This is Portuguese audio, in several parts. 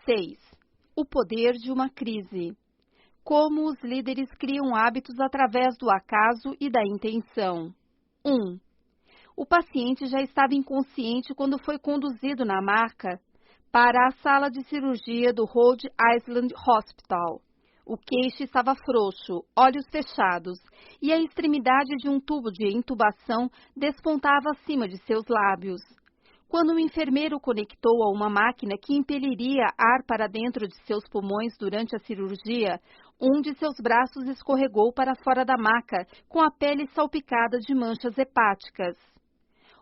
6. O poder de uma crise. Como os líderes criam hábitos através do acaso e da intenção. 1. O paciente já estava inconsciente quando foi conduzido na maca para a sala de cirurgia do Rhode Island Hospital. O queixo estava frouxo, olhos fechados, e a extremidade de um tubo de intubação despontava acima de seus lábios. Quando o enfermeiro o conectou a uma máquina que impeliria ar para dentro de seus pulmões durante a cirurgia, um de seus braços escorregou para fora da maca, com a pele salpicada de manchas hepáticas.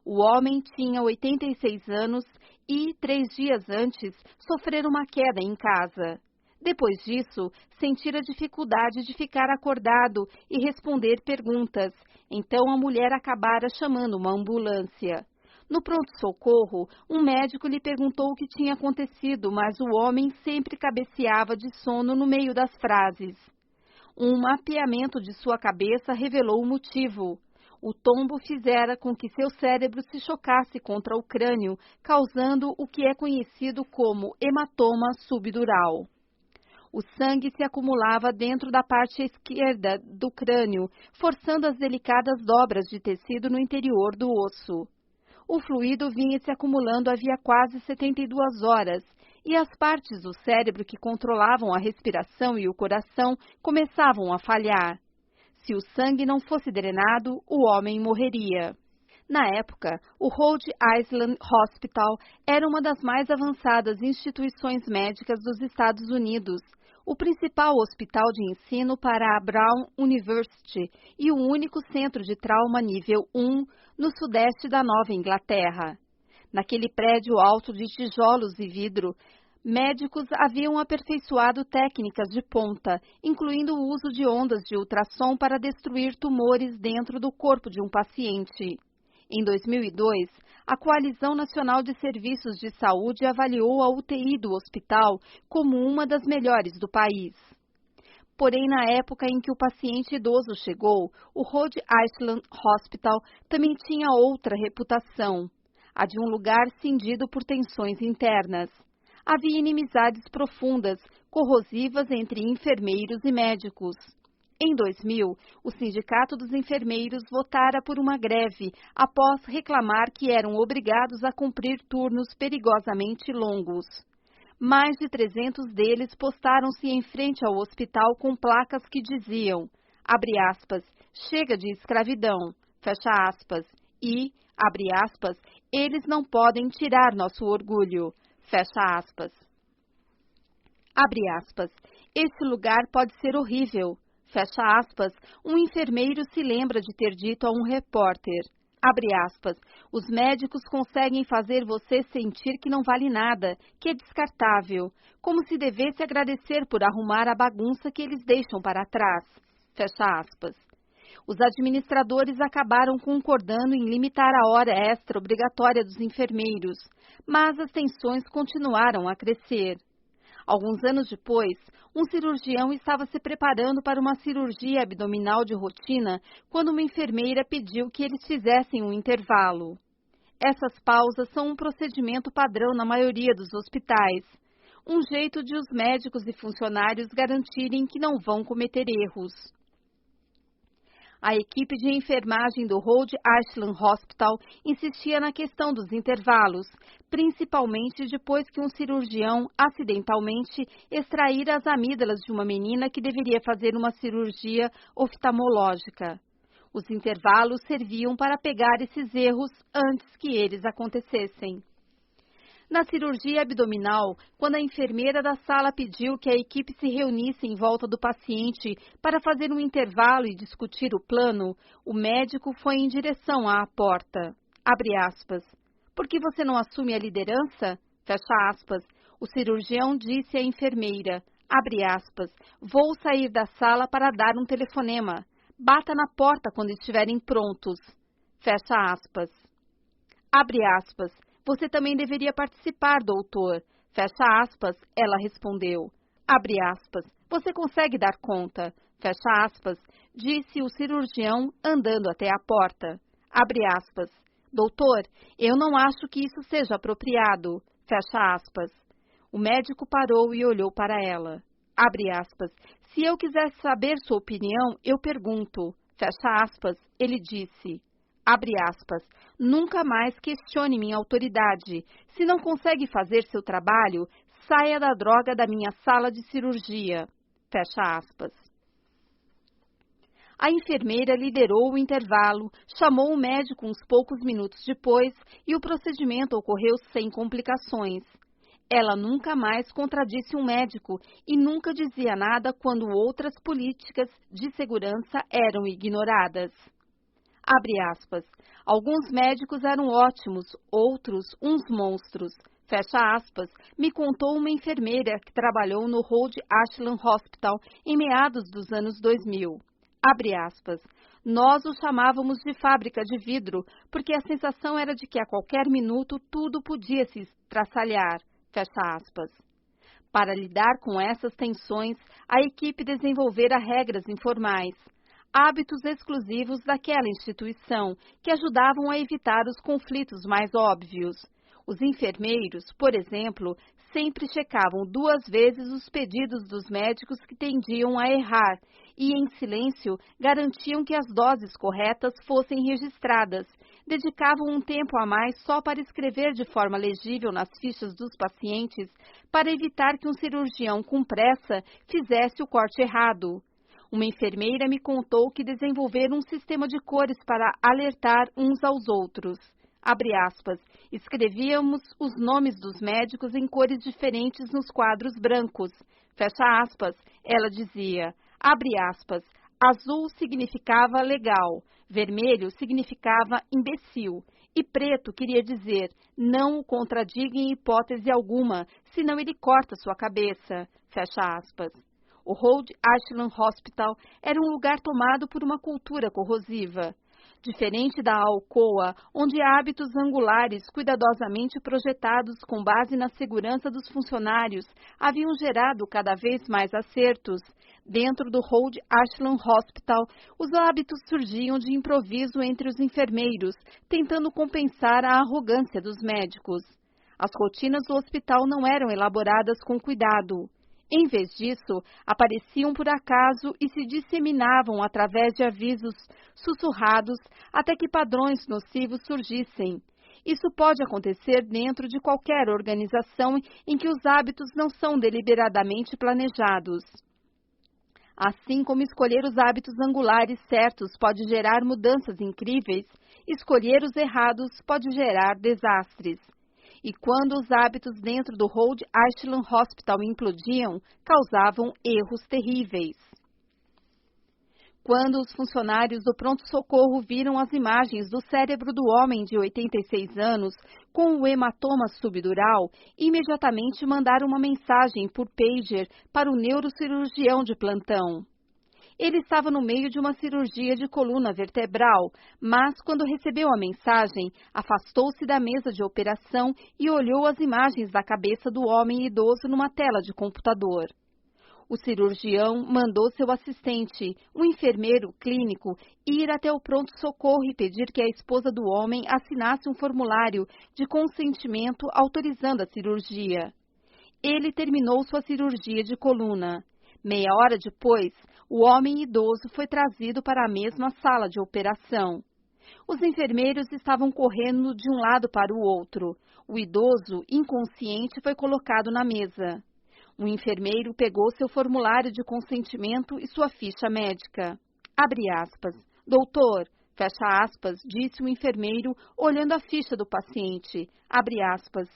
O homem tinha 86 anos e, 3 dias antes, sofrera uma queda em casa. Depois disso, sentira dificuldade de ficar acordado e responder perguntas, então a mulher acabara chamando uma ambulância. No pronto-socorro, um médico lhe perguntou o que tinha acontecido, mas o homem sempre cabeceava de sono no meio das frases. Um mapeamento de sua cabeça revelou o motivo. O tombo fizera com que seu cérebro se chocasse contra o crânio, causando o que é conhecido como hematoma subdural. O sangue se acumulava dentro da parte esquerda do crânio, forçando as delicadas dobras de tecido no interior do osso. O fluido vinha se acumulando havia quase 72 horas, e as partes do cérebro que controlavam a respiração e o coração começavam a falhar. Se o sangue não fosse drenado, o homem morreria. Na época, o Rhode Island Hospital era uma das mais avançadas instituições médicas dos Estados Unidos, o principal hospital de ensino para a Brown University e o único centro de trauma nível 1 no sudeste da Nova Inglaterra. Naquele prédio alto de tijolos e vidro, médicos haviam aperfeiçoado técnicas de ponta, incluindo o uso de ondas de ultrassom para destruir tumores dentro do corpo de um paciente. Em 2002, a Coalizão Nacional de Serviços de Saúde avaliou a UTI do hospital como uma das melhores do país. Porém, na época em que o paciente idoso chegou, o Rhode Island Hospital também tinha outra reputação, a de um lugar cindido por tensões internas. Havia inimizades profundas, corrosivas entre enfermeiros e médicos. Em 2000, o Sindicato dos Enfermeiros votara por uma greve após reclamar que eram obrigados a cumprir turnos perigosamente longos. Mais de 300 deles postaram-se em frente ao hospital com placas que diziam, abre aspas, chega de escravidão, fecha aspas, e, abre aspas, eles não podem tirar nosso orgulho, fecha aspas. Abre aspas, esse lugar pode ser horrível. Fecha aspas, um enfermeiro se lembra de ter dito a um repórter, abre aspas, os médicos conseguem fazer você sentir que não vale nada, que é descartável, como se devesse agradecer por arrumar a bagunça que eles deixam para trás. Fecha aspas. Os administradores acabaram concordando em limitar a hora extra obrigatória dos enfermeiros, mas as tensões continuaram a crescer. Alguns anos depois, um cirurgião estava se preparando para uma cirurgia abdominal de rotina quando uma enfermeira pediu que eles fizessem um intervalo. Essas pausas são um procedimento padrão na maioria dos hospitais, um jeito de os médicos e funcionários garantirem que não vão cometer erros. A equipe de enfermagem do Rhode Island Hospital insistia na questão dos intervalos, principalmente depois que um cirurgião acidentalmente extraíra as amígdalas de uma menina que deveria fazer uma cirurgia oftalmológica. Os intervalos serviam para pegar esses erros antes que eles acontecessem. Na cirurgia abdominal, quando a enfermeira da sala pediu que a equipe se reunisse em volta do paciente para fazer um intervalo e discutir o plano, o médico foi em direção à porta. Abre aspas. Por que você não assume a liderança? Fecha aspas. O cirurgião disse à enfermeira. Abre aspas. Vou sair da sala para dar um telefonema. Bata na porta quando estiverem prontos. Fecha aspas. Abre aspas. Você também deveria participar, doutor. Fecha aspas, ela respondeu. Abre aspas, você consegue dar conta. Fecha aspas, disse o cirurgião andando até a porta. Abre aspas, doutor, eu não acho que isso seja apropriado. Fecha aspas. O médico parou e olhou para ela. Abre aspas. Se eu quiser saber sua opinião, eu pergunto. Fecha aspas. Ele disse. Abre aspas. Nunca mais questione minha autoridade. Se não consegue fazer seu trabalho, saia da droga da minha sala de cirurgia. Fecha aspas. A enfermeira liderou o intervalo, chamou o médico uns poucos minutos depois e o procedimento ocorreu sem complicações. Ela nunca mais contradisse um médico e nunca dizia nada quando outras políticas de segurança eram ignoradas. Abre aspas. Alguns médicos eram ótimos, outros uns monstros. Fecha aspas, me contou uma enfermeira que trabalhou no Rhode Island Hospital em meados dos anos 2000. Abre aspas. Nós o chamávamos de fábrica de vidro, porque a sensação era de que a qualquer minuto tudo podia se estraçalhar. Fecha aspas. Para lidar com essas tensões, a equipe desenvolvera regras informais, hábitos exclusivos daquela instituição, que ajudavam a evitar os conflitos mais óbvios. Os enfermeiros, por exemplo, sempre checavam 2 vezes os pedidos dos médicos que tendiam a errar e, em silêncio, garantiam que as doses corretas fossem registradas. Dedicavam um tempo a mais só para escrever de forma legível nas fichas dos pacientes, para evitar que um cirurgião com pressa fizesse o corte errado. Uma enfermeira me contou que desenvolveram um sistema de cores para alertar uns aos outros. Abre aspas, escrevíamos os nomes dos médicos em cores diferentes nos quadros brancos. Fecha aspas, ela dizia. Abre aspas, azul significava legal, vermelho significava imbecil e preto queria dizer não o contradiga em hipótese alguma, senão ele corta sua cabeça. Fecha aspas. O Rhode Island Hospital era um lugar tomado por uma cultura corrosiva. Diferente da Alcoa, onde hábitos angulares cuidadosamente projetados com base na segurança dos funcionários haviam gerado cada vez mais acertos, dentro do Rhode Island Hospital, os hábitos surgiam de improviso entre os enfermeiros, tentando compensar a arrogância dos médicos. As rotinas do hospital não eram elaboradas com cuidado. Em vez disso, apareciam por acaso e se disseminavam através de avisos sussurrados até que padrões nocivos surgissem. Isso pode acontecer dentro de qualquer organização em que os hábitos não são deliberadamente planejados. Assim como escolher os hábitos angulares certos pode gerar mudanças incríveis, escolher os errados pode gerar desastres. E quando os hábitos dentro do Rhode Island Hospital implodiam, causavam erros terríveis. Quando os funcionários do pronto-socorro viram as imagens do cérebro do homem de 86 anos com o hematoma subdural, imediatamente mandaram uma mensagem por pager para o neurocirurgião de plantão. Ele estava no meio de uma cirurgia de coluna vertebral, mas quando recebeu a mensagem, afastou-se da mesa de operação e olhou as imagens da cabeça do homem idoso numa tela de computador. O cirurgião mandou seu assistente, um enfermeiro clínico, ir até o pronto-socorro e pedir que a esposa do homem assinasse um formulário de consentimento autorizando a cirurgia. Ele terminou sua cirurgia de coluna. Meia hora depois, o homem idoso foi trazido para a mesma sala de operação. Os enfermeiros estavam correndo de um lado para o outro. O idoso, inconsciente, foi colocado na mesa. O enfermeiro pegou seu formulário de consentimento e sua ficha médica. Abre aspas. Doutor, fecha aspas, disse o enfermeiro, olhando a ficha do paciente. Abre aspas.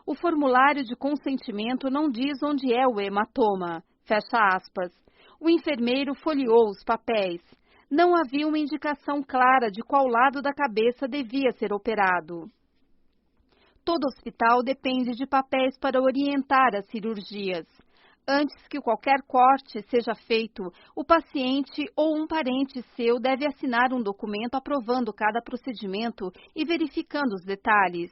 O formulário de consentimento não diz onde é o hematoma. Fecha aspas. O enfermeiro folheou os papéis. Não havia uma indicação clara de qual lado da cabeça devia ser operado. Todo hospital depende de papéis para orientar as cirurgias. Antes que qualquer corte seja feito, o paciente ou um parente seu deve assinar um documento aprovando cada procedimento e verificando os detalhes.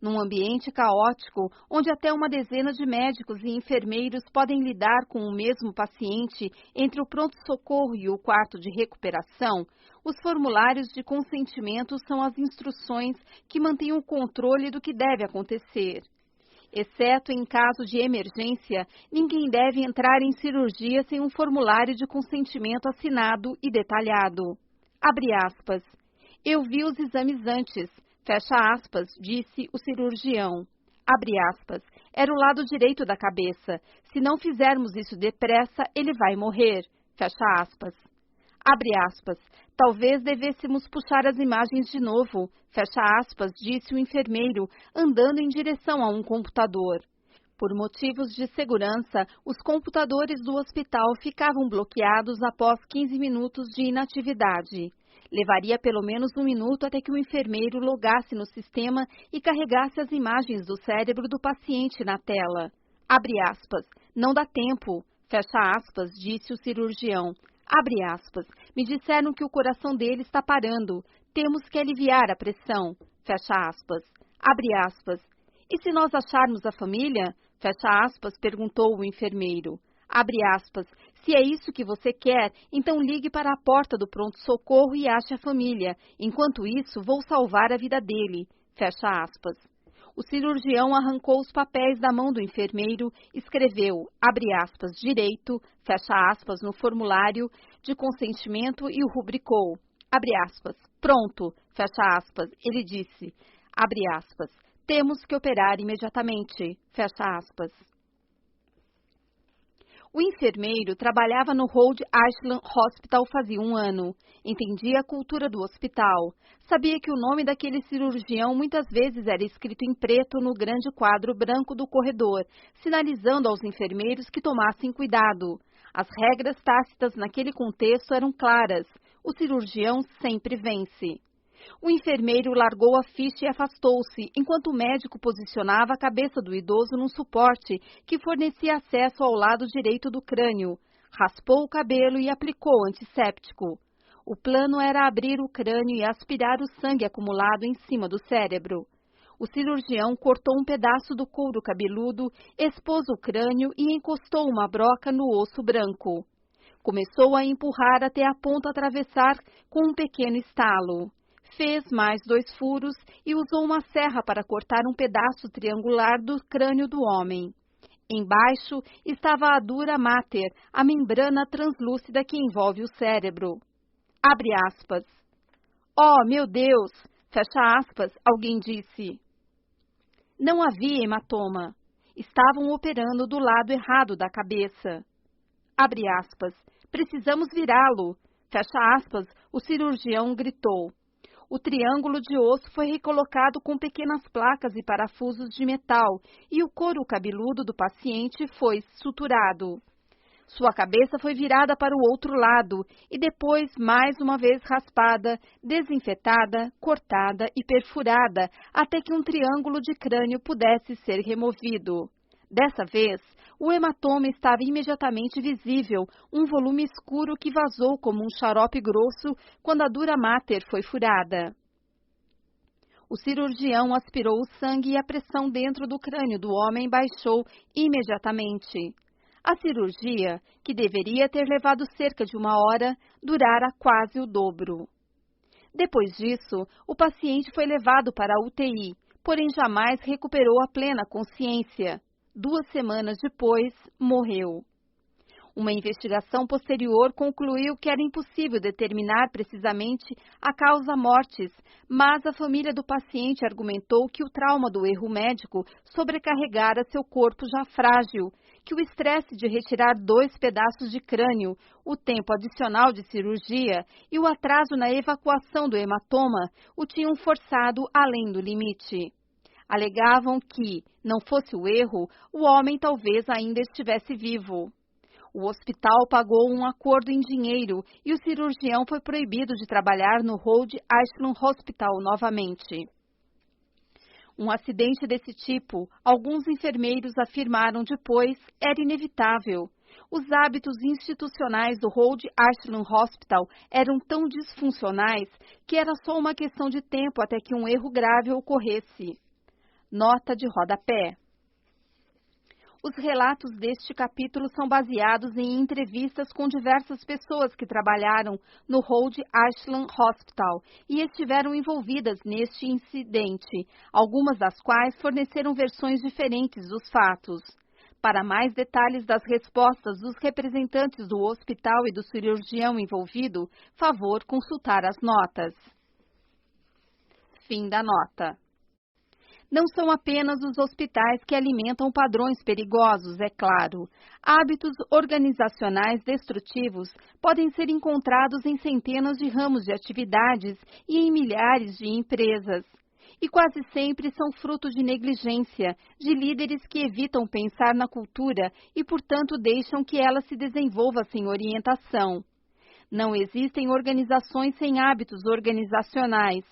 Num ambiente caótico, onde até uma dezena de médicos e enfermeiros podem lidar com o mesmo paciente entre o pronto-socorro e o quarto de recuperação, os formulários de consentimento são as instruções que mantêm o controle do que deve acontecer. Exceto em caso de emergência, ninguém deve entrar em cirurgia sem um formulário de consentimento assinado e detalhado. Abre aspas. Eu vi os exames antes. Fecha aspas, disse o cirurgião. Abre aspas. Era o lado direito da cabeça. Se não fizermos isso depressa, ele vai morrer. Fecha aspas. Abre aspas. Talvez devêssemos puxar as imagens de novo. Fecha aspas, disse o enfermeiro, andando em direção a um computador. Por motivos de segurança, os computadores do hospital ficavam bloqueados após 15 minutos de inatividade. Levaria pelo menos 1 minuto até que o enfermeiro logasse no sistema e carregasse as imagens do cérebro do paciente na tela. Abre aspas. Não dá tempo. Fecha aspas, disse o cirurgião. Abre aspas. Me disseram que o coração dele está parando. Temos que aliviar a pressão. Fecha aspas. Abre aspas. E se nós acharmos a família? Fecha aspas, perguntou o enfermeiro. Abre aspas. Se é isso que você quer, então ligue para a porta do pronto-socorro e ache a família. Enquanto isso, vou salvar a vida dele. Fecha aspas. O cirurgião arrancou os papéis da mão do enfermeiro, escreveu, abre aspas, direito, fecha aspas, no formulário de consentimento e o rubricou. Abre aspas, pronto, fecha aspas, ele disse, abre aspas, temos que operar imediatamente, fecha aspas. O enfermeiro trabalhava no Rhode Island Hospital fazia 1 ano. Entendia a cultura do hospital. Sabia que o nome daquele cirurgião muitas vezes era escrito em preto no grande quadro branco do corredor, sinalizando aos enfermeiros que tomassem cuidado. As regras tácitas naquele contexto eram claras. O cirurgião sempre vence. O enfermeiro largou a ficha e afastou-se, enquanto o médico posicionava a cabeça do idoso num suporte que fornecia acesso ao lado direito do crânio. Raspou o cabelo e aplicou antisséptico. O plano era abrir o crânio e aspirar o sangue acumulado em cima do cérebro. O cirurgião cortou um pedaço do couro cabeludo, expôs o crânio e encostou uma broca no osso branco. Começou a empurrar até a ponta atravessar com um pequeno estalo. Fez mais 2 furos e usou uma serra para cortar um pedaço triangular do crânio do homem. Embaixo estava a dura máter, a membrana translúcida que envolve o cérebro. Abre aspas. Oh, meu Deus! Fecha aspas, alguém disse. Não havia hematoma. Estavam operando do lado errado da cabeça. Abre aspas. Precisamos virá-lo. Fecha aspas, o cirurgião gritou. O triângulo de osso foi recolocado com pequenas placas e parafusos de metal e o couro cabeludo do paciente foi suturado. Sua cabeça foi virada para o outro lado e depois mais uma vez raspada, desinfetada, cortada e perfurada até que um triângulo de crânio pudesse ser removido. Dessa vez, o hematoma estava imediatamente visível, um volume escuro que vazou como um xarope grosso quando a dura máter foi furada. O cirurgião aspirou o sangue e a pressão dentro do crânio do homem baixou imediatamente. A cirurgia, que deveria ter levado cerca de 1 hora, durara quase o dobro. Depois disso, o paciente foi levado para a UTI, porém jamais recuperou a plena consciência. 2 semanas depois, morreu. Uma investigação posterior concluiu que era impossível determinar precisamente a causa mortis, mas a família do paciente argumentou que o trauma do erro médico sobrecarregara seu corpo já frágil, que o estresse de retirar 2 pedaços de crânio, o tempo adicional de cirurgia e o atraso na evacuação do hematoma o tinham forçado além do limite. Alegavam que, não fosse o erro, o homem talvez ainda estivesse vivo. O hospital pagou um acordo em dinheiro e o cirurgião foi proibido de trabalhar no Rhode Island Hospital novamente. Um acidente desse tipo, alguns enfermeiros afirmaram depois, era inevitável. Os hábitos institucionais do Rhode Island Hospital eram tão disfuncionais que era só uma questão de tempo até que um erro grave ocorresse. Nota de rodapé. Os relatos deste capítulo são baseados em entrevistas com diversas pessoas que trabalharam no Rhode Island Hospital e estiveram envolvidas neste incidente, algumas das quais forneceram versões diferentes dos fatos. Para mais detalhes das respostas dos representantes do hospital e do cirurgião envolvido, favor consultar as notas. Fim da nota. Não são apenas os hospitais que alimentam padrões perigosos, é claro. Hábitos organizacionais destrutivos podem ser encontrados em centenas de ramos de atividades e em milhares de empresas. E quase sempre são fruto de negligência, de líderes que evitam pensar na cultura e, portanto, deixam que ela se desenvolva sem orientação. Não existem organizações sem hábitos organizacionais.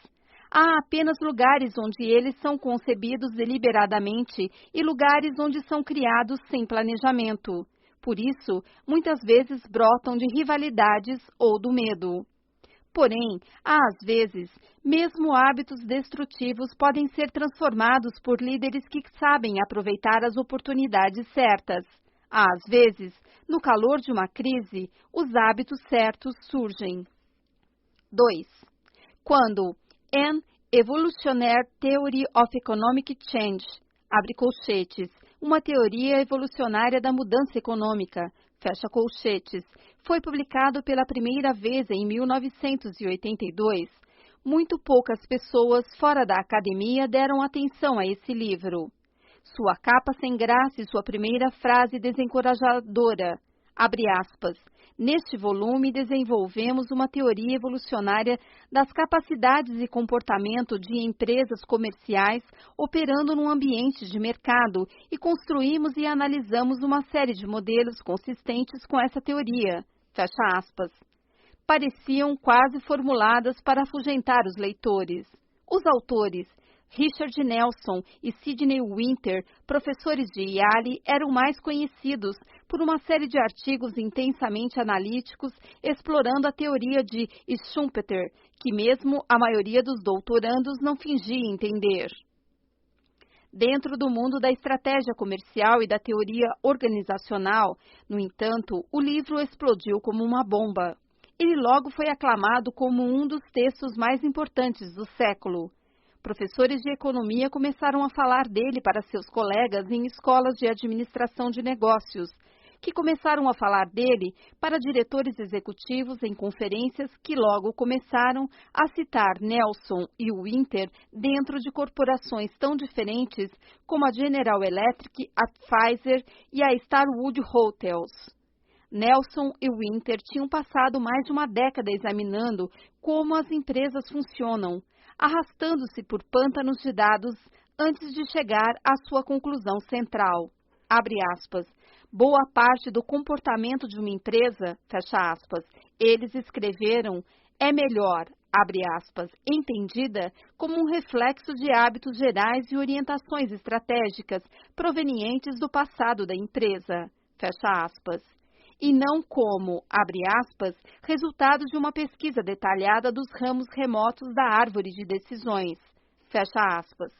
Há apenas lugares onde eles são concebidos deliberadamente e lugares onde são criados sem planejamento. Por isso, muitas vezes brotam de rivalidades ou do medo. Porém, às vezes, mesmo hábitos destrutivos podem ser transformados por líderes que sabem aproveitar as oportunidades certas. Às vezes, no calor de uma crise, os hábitos certos surgem. 2. Quando An Evolutionary Theory of Economic Change, abre colchetes, uma teoria evolucionária da mudança econômica, fecha colchetes, foi publicado pela primeira vez em 1982. Muito poucas pessoas fora da academia deram atenção a esse livro. Sua capa sem graça e sua primeira frase desencorajadora, abre aspas, neste volume desenvolvemos uma teoria evolucionária das capacidades e comportamento de empresas comerciais operando num ambiente de mercado e construímos e analisamos uma série de modelos consistentes com essa teoria, fecha aspas. Pareciam quase formuladas para afugentar os leitores. Os autores, Richard Nelson e Sidney Winter, professores de Yale, eram mais conhecidos por uma série de artigos intensamente analíticos explorando a teoria de Schumpeter, que mesmo a maioria dos doutorandos não fingia entender. Dentro do mundo da estratégia comercial e da teoria organizacional, no entanto, o livro explodiu como uma bomba. Ele logo foi aclamado como um dos textos mais importantes do século. Professores de economia começaram a falar dele para seus colegas em escolas de administração de negócios, que começaram a falar dele para diretores executivos em conferências que logo começaram a citar Nelson e Winter dentro de corporações tão diferentes como a General Electric, a Pfizer e a Starwood Hotels. Nelson e Winter tinham passado mais de uma década examinando como as empresas funcionam, arrastando-se por pântanos de dados antes de chegar à sua conclusão central. Abre aspas. Boa parte do comportamento de uma empresa, fecha aspas, eles escreveram, é melhor, abre aspas, entendida como um reflexo de hábitos gerais e orientações estratégicas provenientes do passado da empresa, fecha aspas. E não como, abre aspas, resultado de uma pesquisa detalhada dos ramos remotos da árvore de decisões, fecha aspas.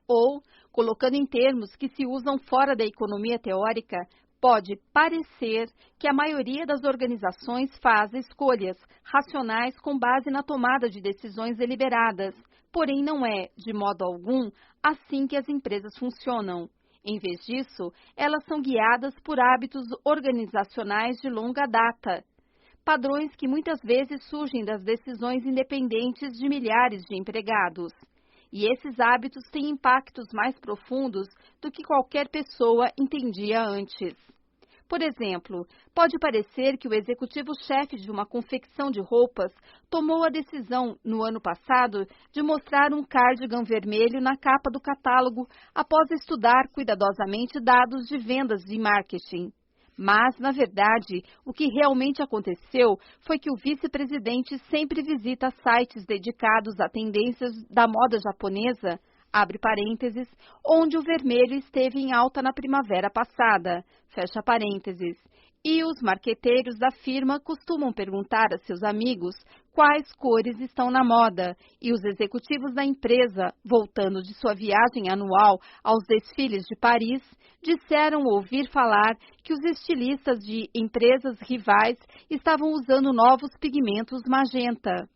Ou, colocando em termos que se usam fora da economia teórica, pode parecer que a maioria das organizações faz escolhas racionais com base na tomada de decisões deliberadas, porém não é, de modo algum, assim que as empresas funcionam. Em vez disso, elas são guiadas por hábitos organizacionais de longa data, padrões que muitas vezes surgem das decisões independentes de milhares de empregados. E esses hábitos têm impactos mais profundos do que qualquer pessoa entendia antes. Por exemplo, pode parecer que o executivo-chefe de uma confecção de roupas tomou a decisão, no ano passado, de mostrar um cardigan vermelho na capa do catálogo após estudar cuidadosamente dados de vendas e marketing. Mas, na verdade, o que realmente aconteceu foi que o vice-presidente sempre visita sites dedicados a tendências da moda japonesa, abre parênteses, onde o vermelho esteve em alta na primavera passada, fecha parênteses, E os marqueteiros da firma costumam perguntar a seus amigos quais cores estão na moda, e os executivos da empresa, voltando de sua viagem anual aos desfiles de Paris, disseram ouvir falar que os estilistas de empresas rivais estavam usando novos pigmentos magenta.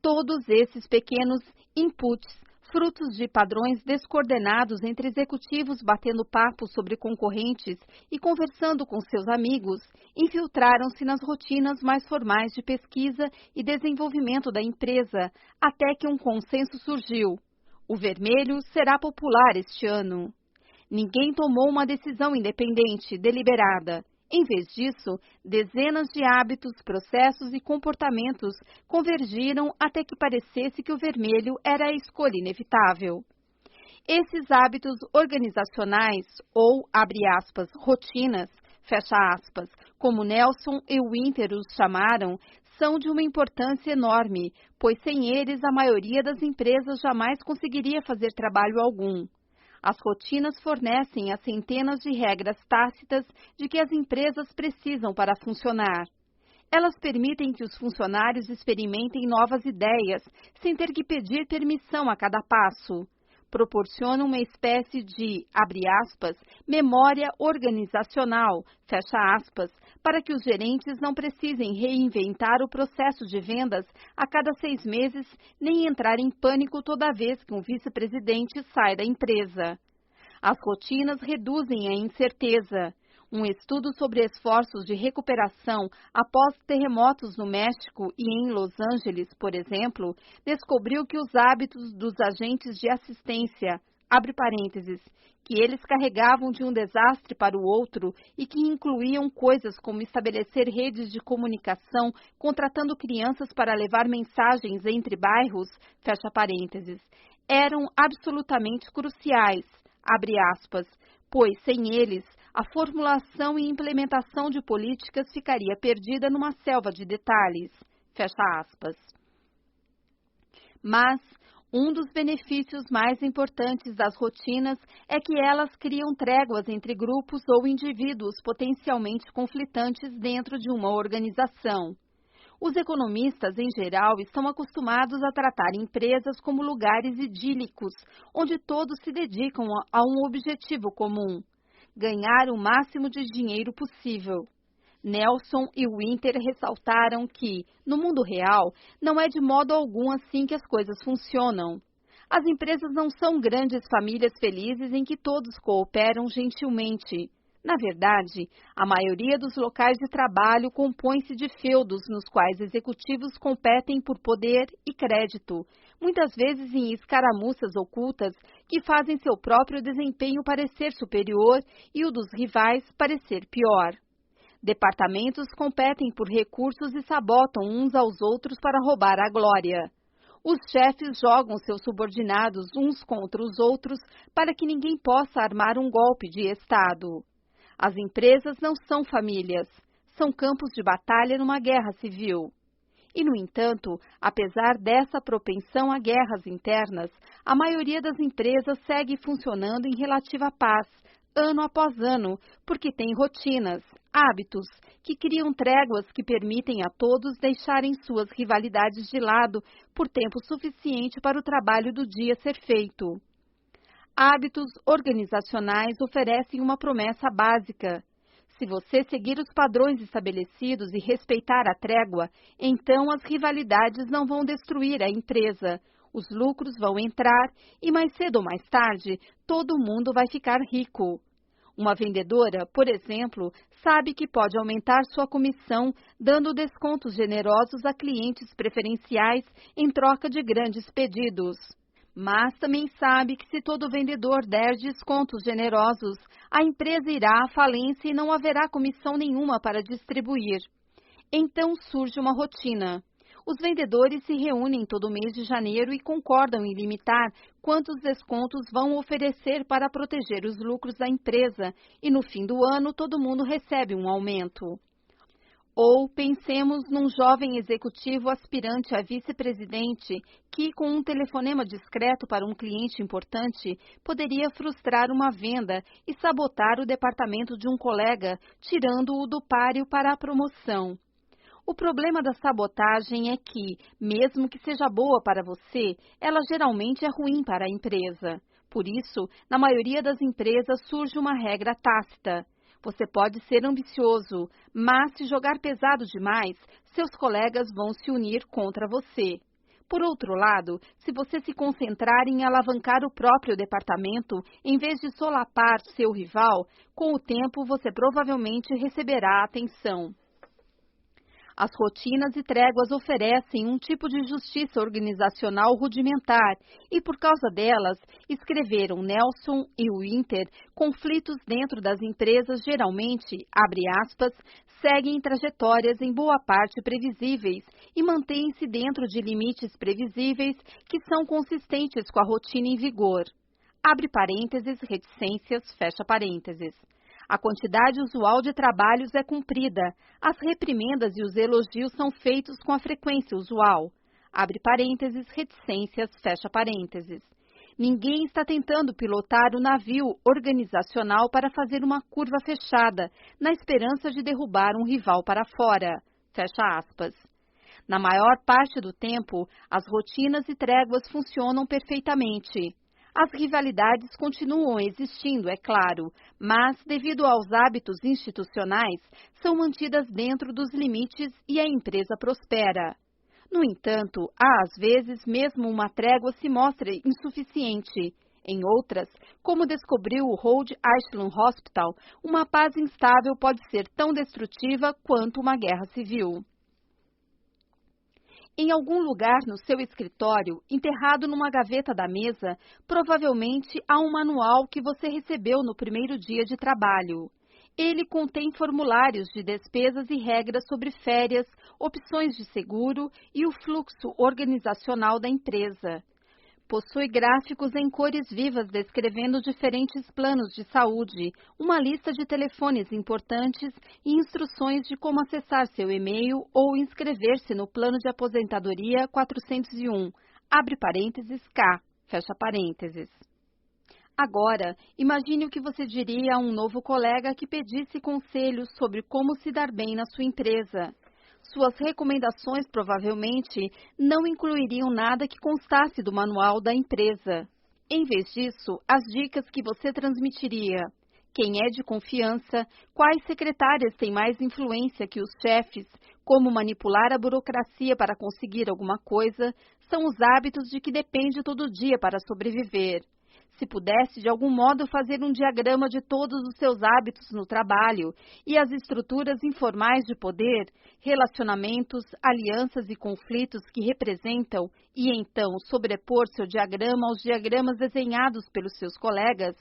Todos esses pequenos inputs, frutos de padrões descoordenados entre executivos batendo papo sobre concorrentes e conversando com seus amigos, infiltraram-se nas rotinas mais formais de pesquisa e desenvolvimento da empresa, até que um consenso surgiu. O vermelho será popular este ano. Ninguém tomou uma decisão independente, deliberada. Em vez disso, dezenas de hábitos, processos e comportamentos convergiram até que parecesse que o vermelho era a escolha inevitável. Esses hábitos organizacionais, ou, abre aspas, rotinas, fecha aspas, como Nelson e Winter os chamaram, são de uma importância enorme, pois sem eles a maioria das empresas jamais conseguiria fazer trabalho algum. As rotinas fornecem as centenas de regras tácitas de que as empresas precisam para funcionar. Elas permitem que os funcionários experimentem novas ideias, sem ter que pedir permissão a cada passo. Proporcionam uma espécie de, abre aspas, memória organizacional, fecha aspas, para que os gerentes não precisem reinventar o processo de vendas a cada 6 meses, nem entrar em pânico toda vez que um vice-presidente sai da empresa. As rotinas reduzem a incerteza. Um estudo sobre esforços de recuperação após terremotos no México e em Los Angeles, por exemplo, descobriu que os hábitos dos agentes de assistência, abre parênteses, que eles carregavam de um desastre para o outro e que incluíam coisas como estabelecer redes de comunicação, contratando crianças para levar mensagens entre bairros, fecha parênteses, eram absolutamente cruciais, abre aspas, pois sem eles, a formulação e implementação de políticas ficaria perdida numa selva de detalhes, fecha aspas. Mas um dos benefícios mais importantes das rotinas é que elas criam tréguas entre grupos ou indivíduos potencialmente conflitantes dentro de uma organização. Os economistas, em geral, estão acostumados a tratar empresas como lugares idílicos, onde todos se dedicam a um objetivo comum: ganhar o máximo de dinheiro possível. Nelson e Winter ressaltaram que, no mundo real, não é de modo algum assim que as coisas funcionam. As empresas não são grandes famílias felizes em que todos cooperam gentilmente. Na verdade, a maioria dos locais de trabalho compõe-se de feudos nos quais executivos competem por poder e crédito, muitas vezes em escaramuças ocultas que fazem seu próprio desempenho parecer superior e o dos rivais parecer pior. Departamentos competem por recursos e sabotam uns aos outros para roubar a glória. Os chefes jogam seus subordinados uns contra os outros para que ninguém possa armar um golpe de Estado. As empresas não são famílias, são campos de batalha numa guerra civil. E, no entanto, apesar dessa propensão a guerras internas, a maioria das empresas segue funcionando em relativa paz, ano após ano, porque tem rotinas, hábitos, que criam tréguas que permitem a todos deixarem suas rivalidades de lado por tempo suficiente para o trabalho do dia ser feito. Hábitos organizacionais oferecem uma promessa básica. Se você seguir os padrões estabelecidos e respeitar a trégua, então as rivalidades não vão destruir a empresa. Os lucros vão entrar e, mais cedo ou mais tarde, todo mundo vai ficar rico. Uma vendedora, por exemplo, sabe que pode aumentar sua comissão dando descontos generosos a clientes preferenciais em troca de grandes pedidos. Mas também sabe que se todo vendedor der descontos generosos, a empresa irá à falência e não haverá comissão nenhuma para distribuir. Então surge uma rotina. Os vendedores se reúnem todo mês de janeiro e concordam em limitar quantos descontos vão oferecer para proteger os lucros da empresa, e no fim do ano todo mundo recebe um aumento. Ou pensemos num jovem executivo aspirante a vice-presidente que, com um telefonema discreto para um cliente importante, poderia frustrar uma venda e sabotar o departamento de um colega, tirando-o do páreo para a promoção. O problema da sabotagem é que, mesmo que seja boa para você, ela geralmente é ruim para a empresa. Por isso, na maioria das empresas surge uma regra tácita. Você pode ser ambicioso, mas se jogar pesado demais, seus colegas vão se unir contra você. Por outro lado, se você se concentrar em alavancar o próprio departamento, em vez de solapar seu rival, com o tempo você provavelmente receberá atenção. As rotinas e tréguas oferecem um tipo de justiça organizacional rudimentar e, por causa delas, escreveram Nelson e Winter, conflitos dentro das empresas geralmente, abre aspas, seguem trajetórias em boa parte previsíveis e mantêm-se dentro de limites previsíveis que são consistentes com a rotina em vigor. Abre parênteses, reticências, fecha parênteses. A quantidade usual de trabalhos é cumprida. As reprimendas e os elogios são feitos com a frequência usual. Abre parênteses, reticências, fecha parênteses. Ninguém está tentando pilotar o navio organizacional para fazer uma curva fechada, na esperança de derrubar um rival para fora. Fecha aspas. Na maior parte do tempo, as rotinas e tréguas funcionam perfeitamente. As rivalidades continuam existindo, é claro, mas, devido aos hábitos institucionais, são mantidas dentro dos limites e a empresa prospera. No entanto, há às vezes mesmo uma trégua se mostra insuficiente. Em outras, como descobriu o Rhode Island Hospital, uma paz instável pode ser tão destrutiva quanto uma guerra civil. Em algum lugar no seu escritório, enterrado numa gaveta da mesa, provavelmente há um manual que você recebeu no primeiro dia de trabalho. Ele contém formulários de despesas e regras sobre férias, opções de seguro e o fluxo organizacional da empresa. Possui gráficos em cores vivas descrevendo diferentes planos de saúde, uma lista de telefones importantes e instruções de como acessar seu e-mail ou inscrever-se no plano de aposentadoria 401, abre parênteses K, fecha parênteses. Agora, imagine o que você diria a um novo colega que pedisse conselhos sobre como se dar bem na sua empresa. Suas recomendações provavelmente não incluiriam nada que constasse do manual da empresa. Em vez disso, as dicas que você transmitiria: quem é de confiança, quais secretárias têm mais influência que os chefes, como manipular a burocracia para conseguir alguma coisa, são os hábitos de que depende todo dia para sobreviver. Se pudesse, de algum modo, fazer um diagrama de todos os seus hábitos no trabalho e as estruturas informais de poder, relacionamentos, alianças e conflitos que representam, e então sobrepor seu diagrama aos diagramas desenhados pelos seus colegas,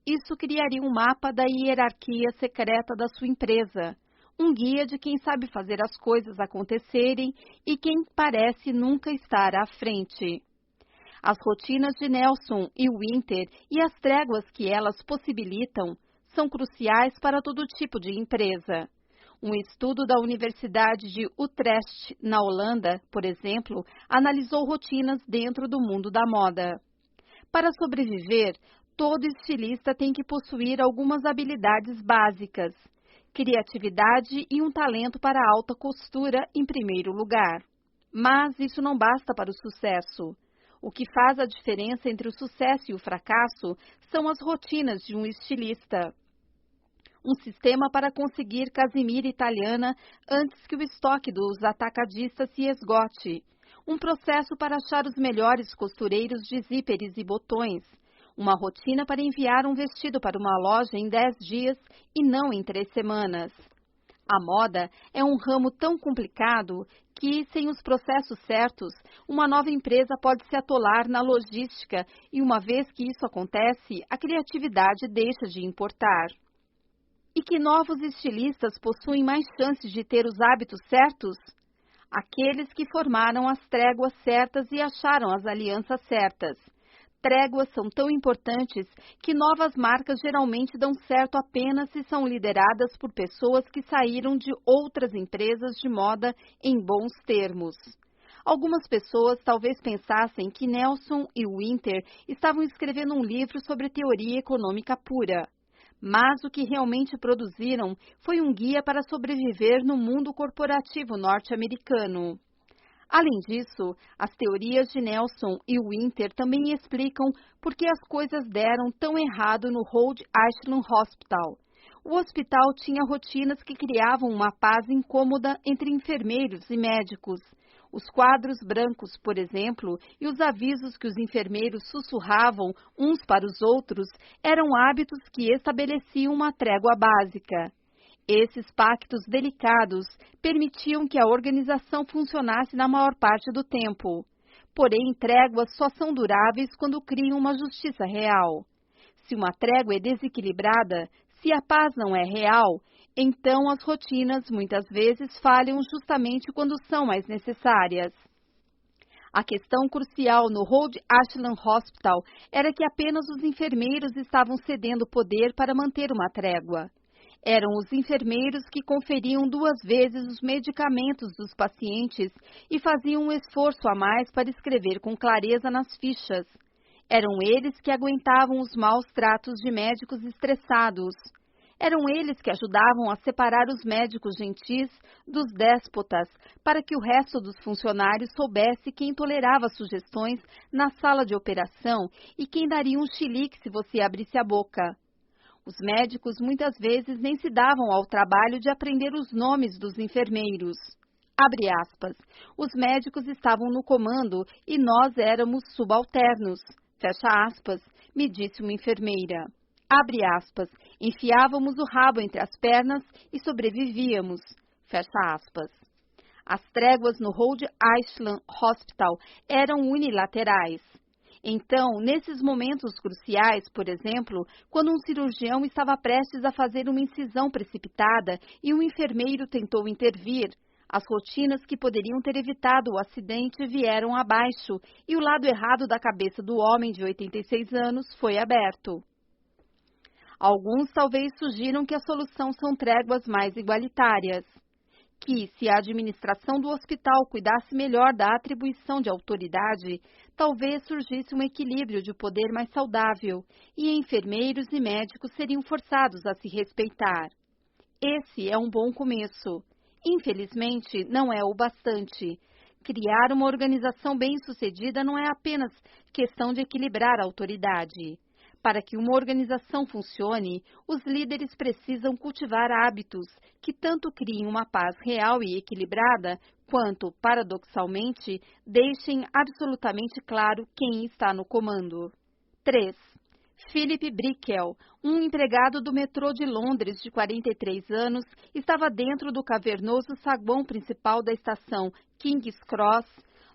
isso criaria um mapa da hierarquia secreta da sua empresa, um guia de quem sabe fazer as coisas acontecerem e quem parece nunca estar à frente. As rotinas de Nelson e Winter e as tréguas que elas possibilitam são cruciais para todo tipo de empresa. Um estudo da Universidade de Utrecht, na Holanda, por exemplo, analisou rotinas dentro do mundo da moda. Para sobreviver, todo estilista tem que possuir algumas habilidades básicas: criatividade e um talento para a alta costura em primeiro lugar. Mas isso não basta para o sucesso. O que faz a diferença entre o sucesso e o fracasso são as rotinas de um estilista. Um sistema para conseguir casimira italiana antes que o estoque dos atacadistas se esgote. Um processo para achar os melhores costureiros de zíperes e botões. Uma rotina para enviar um vestido para uma loja em 10 dias e não em 3 semanas. A moda é um ramo tão complicado que, sem os processos certos, uma nova empresa pode se atolar na logística e, uma vez que isso acontece, a criatividade deixa de importar. E que novos estilistas possuem mais chances de ter os hábitos certos? Aqueles que formaram as tréguas certas e acharam as alianças certas. Tréguas são tão importantes que novas marcas geralmente dão certo apenas se são lideradas por pessoas que saíram de outras empresas de moda em bons termos. Algumas pessoas talvez pensassem que Nelson e Winter estavam escrevendo um livro sobre teoria econômica pura. Mas o que realmente produziram foi um guia para sobreviver no mundo corporativo norte-americano. Além disso, as teorias de Nelson e Winter também explicam por que as coisas deram tão errado no Rhode Island Hospital. O hospital tinha rotinas que criavam uma paz incômoda entre enfermeiros e médicos. Os quadros brancos, por exemplo, e os avisos que os enfermeiros sussurravam uns para os outros eram hábitos que estabeleciam uma trégua básica. Esses pactos delicados permitiam que a organização funcionasse na maior parte do tempo. Porém, tréguas só são duráveis quando criam uma justiça real. Se uma trégua é desequilibrada, se a paz não é real, então as rotinas muitas vezes falham justamente quando são mais necessárias. A questão crucial no Rhode Island Hospital era que apenas os enfermeiros estavam cedendo poder para manter uma trégua. Eram os enfermeiros que conferiam 2 vezes os medicamentos dos pacientes e faziam um esforço a mais para escrever com clareza nas fichas. Eram eles que aguentavam os maus tratos de médicos estressados. Eram eles que ajudavam a separar os médicos gentis dos déspotas, para que o resto dos funcionários soubesse quem tolerava sugestões na sala de operação e quem daria um chilique se você abrisse a boca. Os médicos muitas vezes nem se davam ao trabalho de aprender os nomes dos enfermeiros. Abre aspas. Os médicos estavam no comando e nós éramos subalternos. Fecha aspas, me disse uma enfermeira. Abre aspas. Enfiávamos o rabo entre as pernas e sobrevivíamos. Fecha aspas. As tréguas no Rhode Island Hospital eram unilaterais. Então, nesses momentos cruciais, por exemplo, quando um cirurgião estava prestes a fazer uma incisão precipitada e um enfermeiro tentou intervir, as rotinas que poderiam ter evitado o acidente vieram abaixo e o lado errado da cabeça do homem de 86 anos foi aberto. Alguns talvez sugiram que a solução são tréguas mais igualitárias. Que, se a administração do hospital cuidasse melhor da atribuição de autoridade, talvez surgisse um equilíbrio de poder mais saudável e enfermeiros e médicos seriam forçados a se respeitar. Esse é um bom começo. Infelizmente, não é o bastante. Criar uma organização bem-sucedida não é apenas questão de equilibrar a autoridade. Para que uma organização funcione, os líderes precisam cultivar hábitos que tanto criem uma paz real e equilibrada, quanto, paradoxalmente, deixem absolutamente claro quem está no comando. 3. Philip Brickell, um empregado do metrô de Londres de 43 anos, estava dentro do cavernoso saguão principal da estação King's Cross,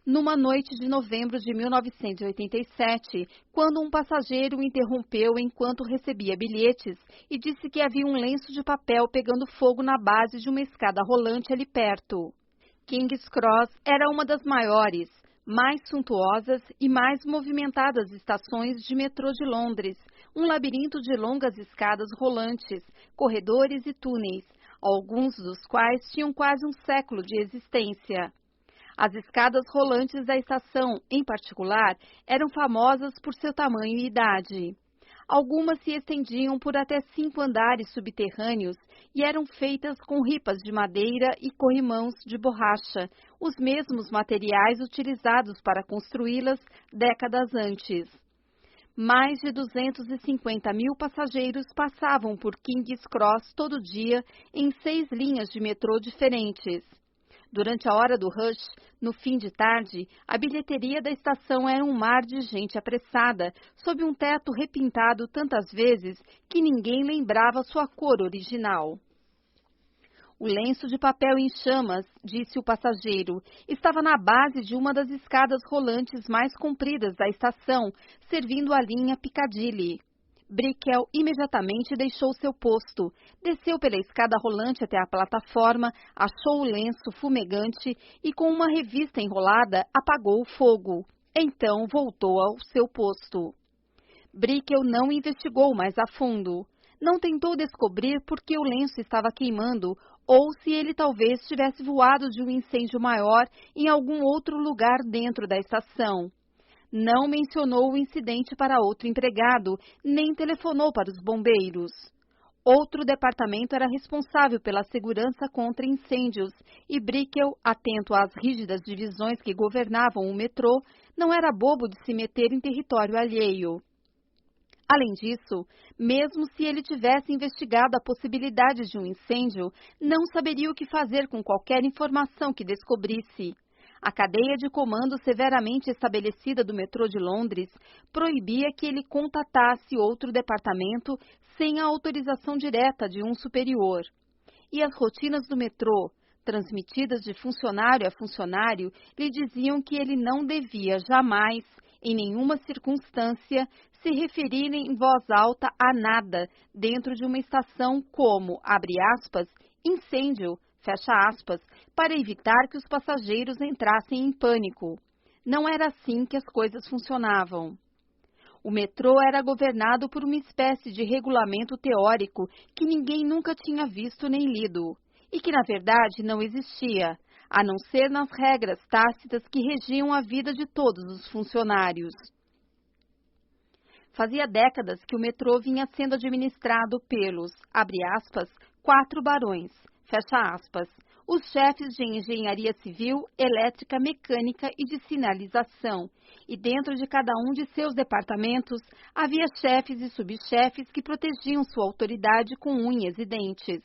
numa noite de novembro de 1987, quando um passageiro o interrompeu enquanto recebia bilhetes e disse que havia um lenço de papel pegando fogo na base de uma escada rolante ali perto. King's Cross era uma das maiores, mais suntuosas e mais movimentadas estações de metrô de Londres, um labirinto de longas escadas rolantes, corredores e túneis, alguns dos quais tinham quase um século de existência. As escadas rolantes da estação, em particular, eram famosas por seu tamanho e idade. Algumas se estendiam por até 5 andares subterrâneos e eram feitas com ripas de madeira e corrimãos de borracha, os mesmos materiais utilizados para construí-las décadas antes. Mais de 250 mil passageiros passavam por King's Cross todo dia em 6 linhas de metrô diferentes. Durante a hora do rush, no fim de tarde, a bilheteria da estação era um mar de gente apressada, sob um teto repintado tantas vezes que ninguém lembrava sua cor original. O lenço de papel em chamas, disse o passageiro, estava na base de uma das escadas rolantes mais compridas da estação, servindo a linha Piccadilly. Brickell imediatamente deixou seu posto, desceu pela escada rolante até a plataforma, achou o lenço fumegante e, com uma revista enrolada, apagou o fogo. Então voltou ao seu posto. Brickel não investigou mais a fundo. Não tentou descobrir por que o lenço estava queimando ou se ele talvez tivesse voado de um incêndio maior em algum outro lugar dentro da estação. Não mencionou o incidente para outro empregado, nem telefonou para os bombeiros. Outro departamento era responsável pela segurança contra incêndios e Brickel, atento às rígidas divisões que governavam o metrô, não era bobo de se meter em território alheio. Além disso, mesmo se ele tivesse investigado a possibilidade de um incêndio, não saberia o que fazer com qualquer informação que descobrisse. A cadeia de comando severamente estabelecida do metrô de Londres proibia que ele contatasse outro departamento sem a autorização direta de um superior. E as rotinas do metrô, transmitidas de funcionário a funcionário, lhe diziam que ele não devia jamais, em nenhuma circunstância, se referir em voz alta a nada dentro de uma estação como, abre aspas, incêndio, fecha aspas, para evitar que os passageiros entrassem em pânico. Não era assim que as coisas funcionavam. O metrô era governado por uma espécie de regulamento teórico que ninguém nunca tinha visto nem lido, e que, na verdade, não existia, a não ser nas regras tácitas que regiam a vida de todos os funcionários. Fazia décadas que o metrô vinha sendo administrado pelos, abre aspas, 4 barões, fecha aspas, os chefes de engenharia civil, elétrica, mecânica e de sinalização, e dentro de cada um de seus departamentos havia chefes e subchefes que protegiam sua autoridade com unhas e dentes.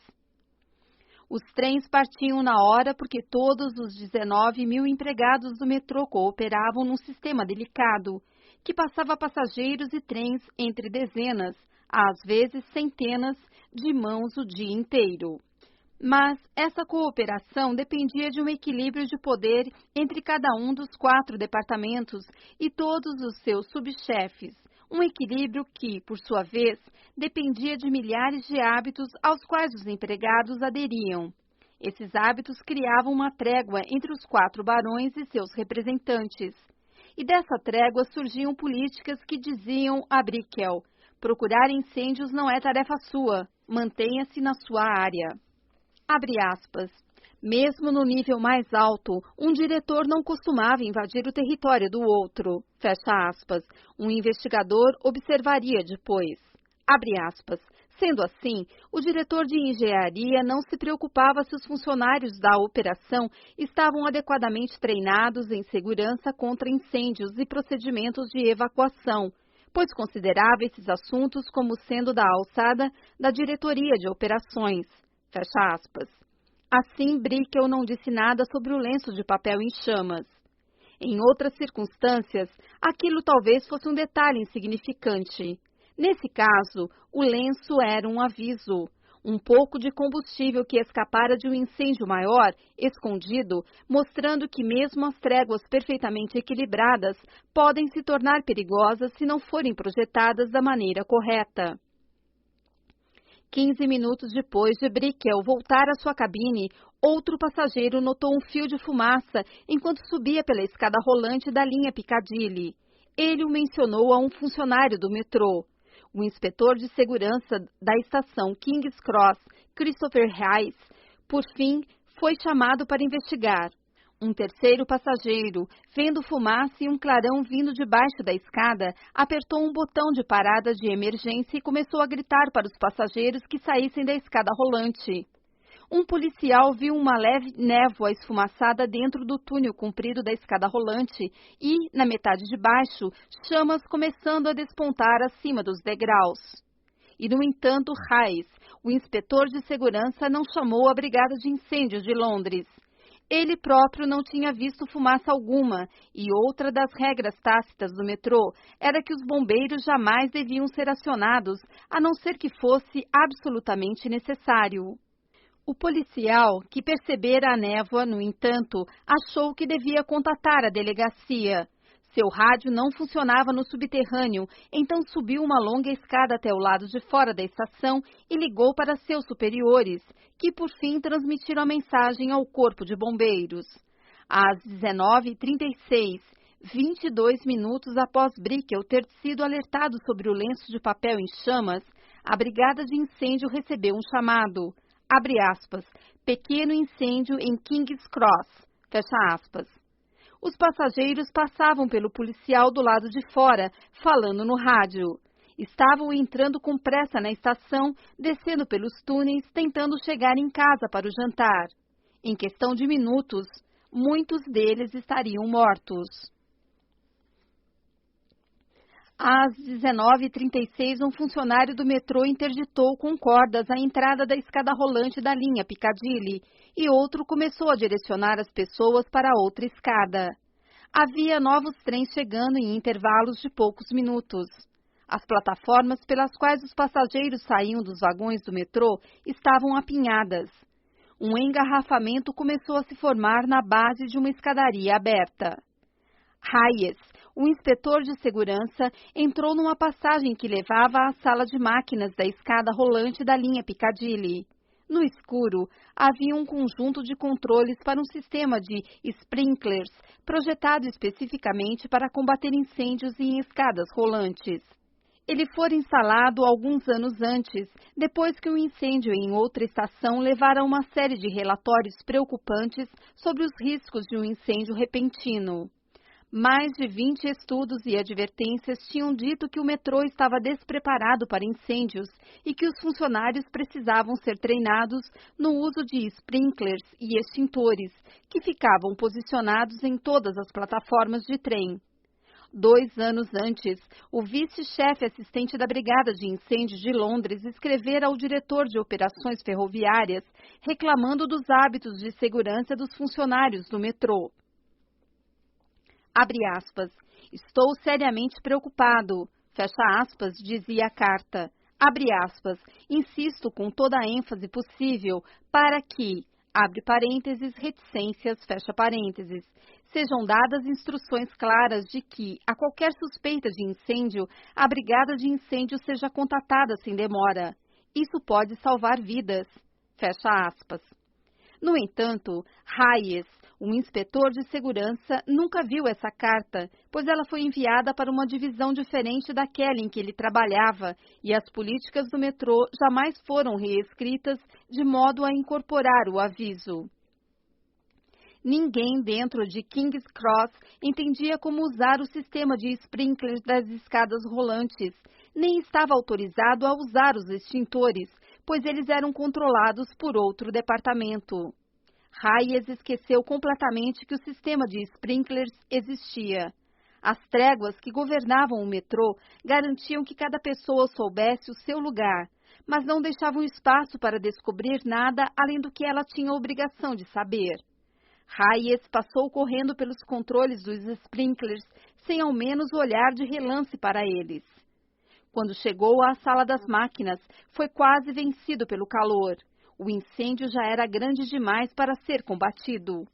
Os trens partiam na hora porque todos os 19 mil empregados do metrô cooperavam num sistema delicado, que passava passageiros e trens entre dezenas, às vezes centenas, de mãos o dia inteiro. Mas essa cooperação dependia de um equilíbrio de poder entre cada um dos 4 departamentos e todos os seus subchefes, um equilíbrio que, por sua vez, dependia de milhares de hábitos aos quais os empregados aderiam. Esses hábitos criavam uma trégua entre os 4 barões e seus representantes. E dessa trégua surgiam políticas que diziam a Brickel: procurar incêndios não é tarefa sua, mantenha-se na sua área. Abre aspas. Mesmo no nível mais alto, um diretor não costumava invadir o território do outro. Fecha aspas. Um investigador observaria depois. Abre aspas. Sendo assim, o diretor de engenharia não se preocupava se os funcionários da operação estavam adequadamente treinados em segurança contra incêndios e procedimentos de evacuação, pois considerava esses assuntos como sendo da alçada da diretoria de operações. Fecha aspas. Assim, Brickel não disse nada sobre o lenço de papel em chamas. Em outras circunstâncias, aquilo talvez fosse um detalhe insignificante. Nesse caso, o lenço era um aviso. Um pouco de combustível que escapara de um incêndio maior, escondido, mostrando que mesmo as tréguas perfeitamente equilibradas podem se tornar perigosas se não forem projetadas da maneira correta. 15 minutos depois de Brickel voltar à sua cabine, outro passageiro notou um fio de fumaça enquanto subia pela escada rolante da linha Piccadilly. Ele o mencionou a um funcionário do metrô. O inspetor de segurança da estação King's Cross, Christopher Hayes, por fim, foi chamado para investigar. Um terceiro passageiro, vendo fumaça e um clarão vindo debaixo da escada, apertou um botão de parada de emergência e começou a gritar para os passageiros que saíssem da escada rolante. Um policial viu uma leve névoa esfumaçada dentro do túnel comprido da escada rolante e, na metade de baixo, chamas começando a despontar acima dos degraus. E, no entanto, Hayes, o inspetor de segurança, não chamou a Brigada de Incêndios de Londres. Ele próprio não tinha visto fumaça alguma, e outra das regras tácitas do metrô era que os bombeiros jamais deviam ser acionados, a não ser que fosse absolutamente necessário. O policial, que percebera a névoa, no entanto, achou que devia contatar a delegacia. Seu rádio não funcionava no subterrâneo, então subiu uma longa escada até o lado de fora da estação e ligou para seus superiores, que por fim transmitiram a mensagem ao corpo de bombeiros. Às 19h36, 22 minutos após Brickel ter sido alertado sobre o lenço de papel em chamas, a brigada de incêndio recebeu um chamado, abre aspas, pequeno incêndio em King's Cross, fecha aspas. Os passageiros passavam pelo policial do lado de fora, falando no rádio. Estavam entrando com pressa na estação, descendo pelos túneis, tentando chegar em casa para o jantar. Em questão de minutos, muitos deles estariam mortos. Às 19h36, um funcionário do metrô interditou com cordas a entrada da escada rolante da linha Piccadilly e outro começou a direcionar as pessoas para outra escada. Havia novos trens chegando em intervalos de poucos minutos. As plataformas pelas quais os passageiros saíam dos vagões do metrô estavam apinhadas. Um engarrafamento começou a se formar na base de uma escadaria aberta. Hayes, o inspetor de segurança, entrou numa passagem que levava à sala de máquinas da escada rolante da linha Piccadilly. No escuro, havia um conjunto de controles para um sistema de sprinklers, projetado especificamente para combater incêndios em escadas rolantes. Ele fora instalado alguns anos antes, depois que um incêndio em outra estação levara a uma série de relatórios preocupantes sobre os riscos de um incêndio repentino. Mais de 20 estudos e advertências tinham dito que o metrô estava despreparado para incêndios e que os funcionários precisavam ser treinados no uso de sprinklers e extintores, que ficavam posicionados em todas as plataformas de trem. 2 anos antes, o vice-chefe assistente da Brigada de Incêndios de Londres escrevera ao diretor de operações ferroviárias reclamando dos hábitos de segurança dos funcionários do metrô. Abre aspas, estou seriamente preocupado, fecha aspas, dizia a carta. Abre aspas, insisto com toda a ênfase possível para que, abre parênteses, reticências, fecha parênteses, sejam dadas instruções claras de que, a qualquer suspeita de incêndio, a brigada de incêndio seja contatada sem demora. Isso pode salvar vidas, fecha aspas. No entanto, Hayes, um inspetor de segurança, nunca viu essa carta, pois ela foi enviada para uma divisão diferente daquela em que ele trabalhava, e as políticas do metrô jamais foram reescritas de modo a incorporar o aviso. Ninguém dentro de King's Cross entendia como usar o sistema de sprinklers das escadas rolantes, nem estava autorizado a usar os extintores, pois eles eram controlados por outro departamento. Hayes esqueceu completamente que o sistema de sprinklers existia. As tréguas que governavam o metrô garantiam que cada pessoa soubesse o seu lugar, mas não deixavam espaço para descobrir nada além do que ela tinha a obrigação de saber. Hayes passou correndo pelos controles dos sprinklers sem ao menos olhar de relance para eles. Quando chegou à sala das máquinas, foi quase vencido pelo calor. O incêndio já era grande demais para ser combatido.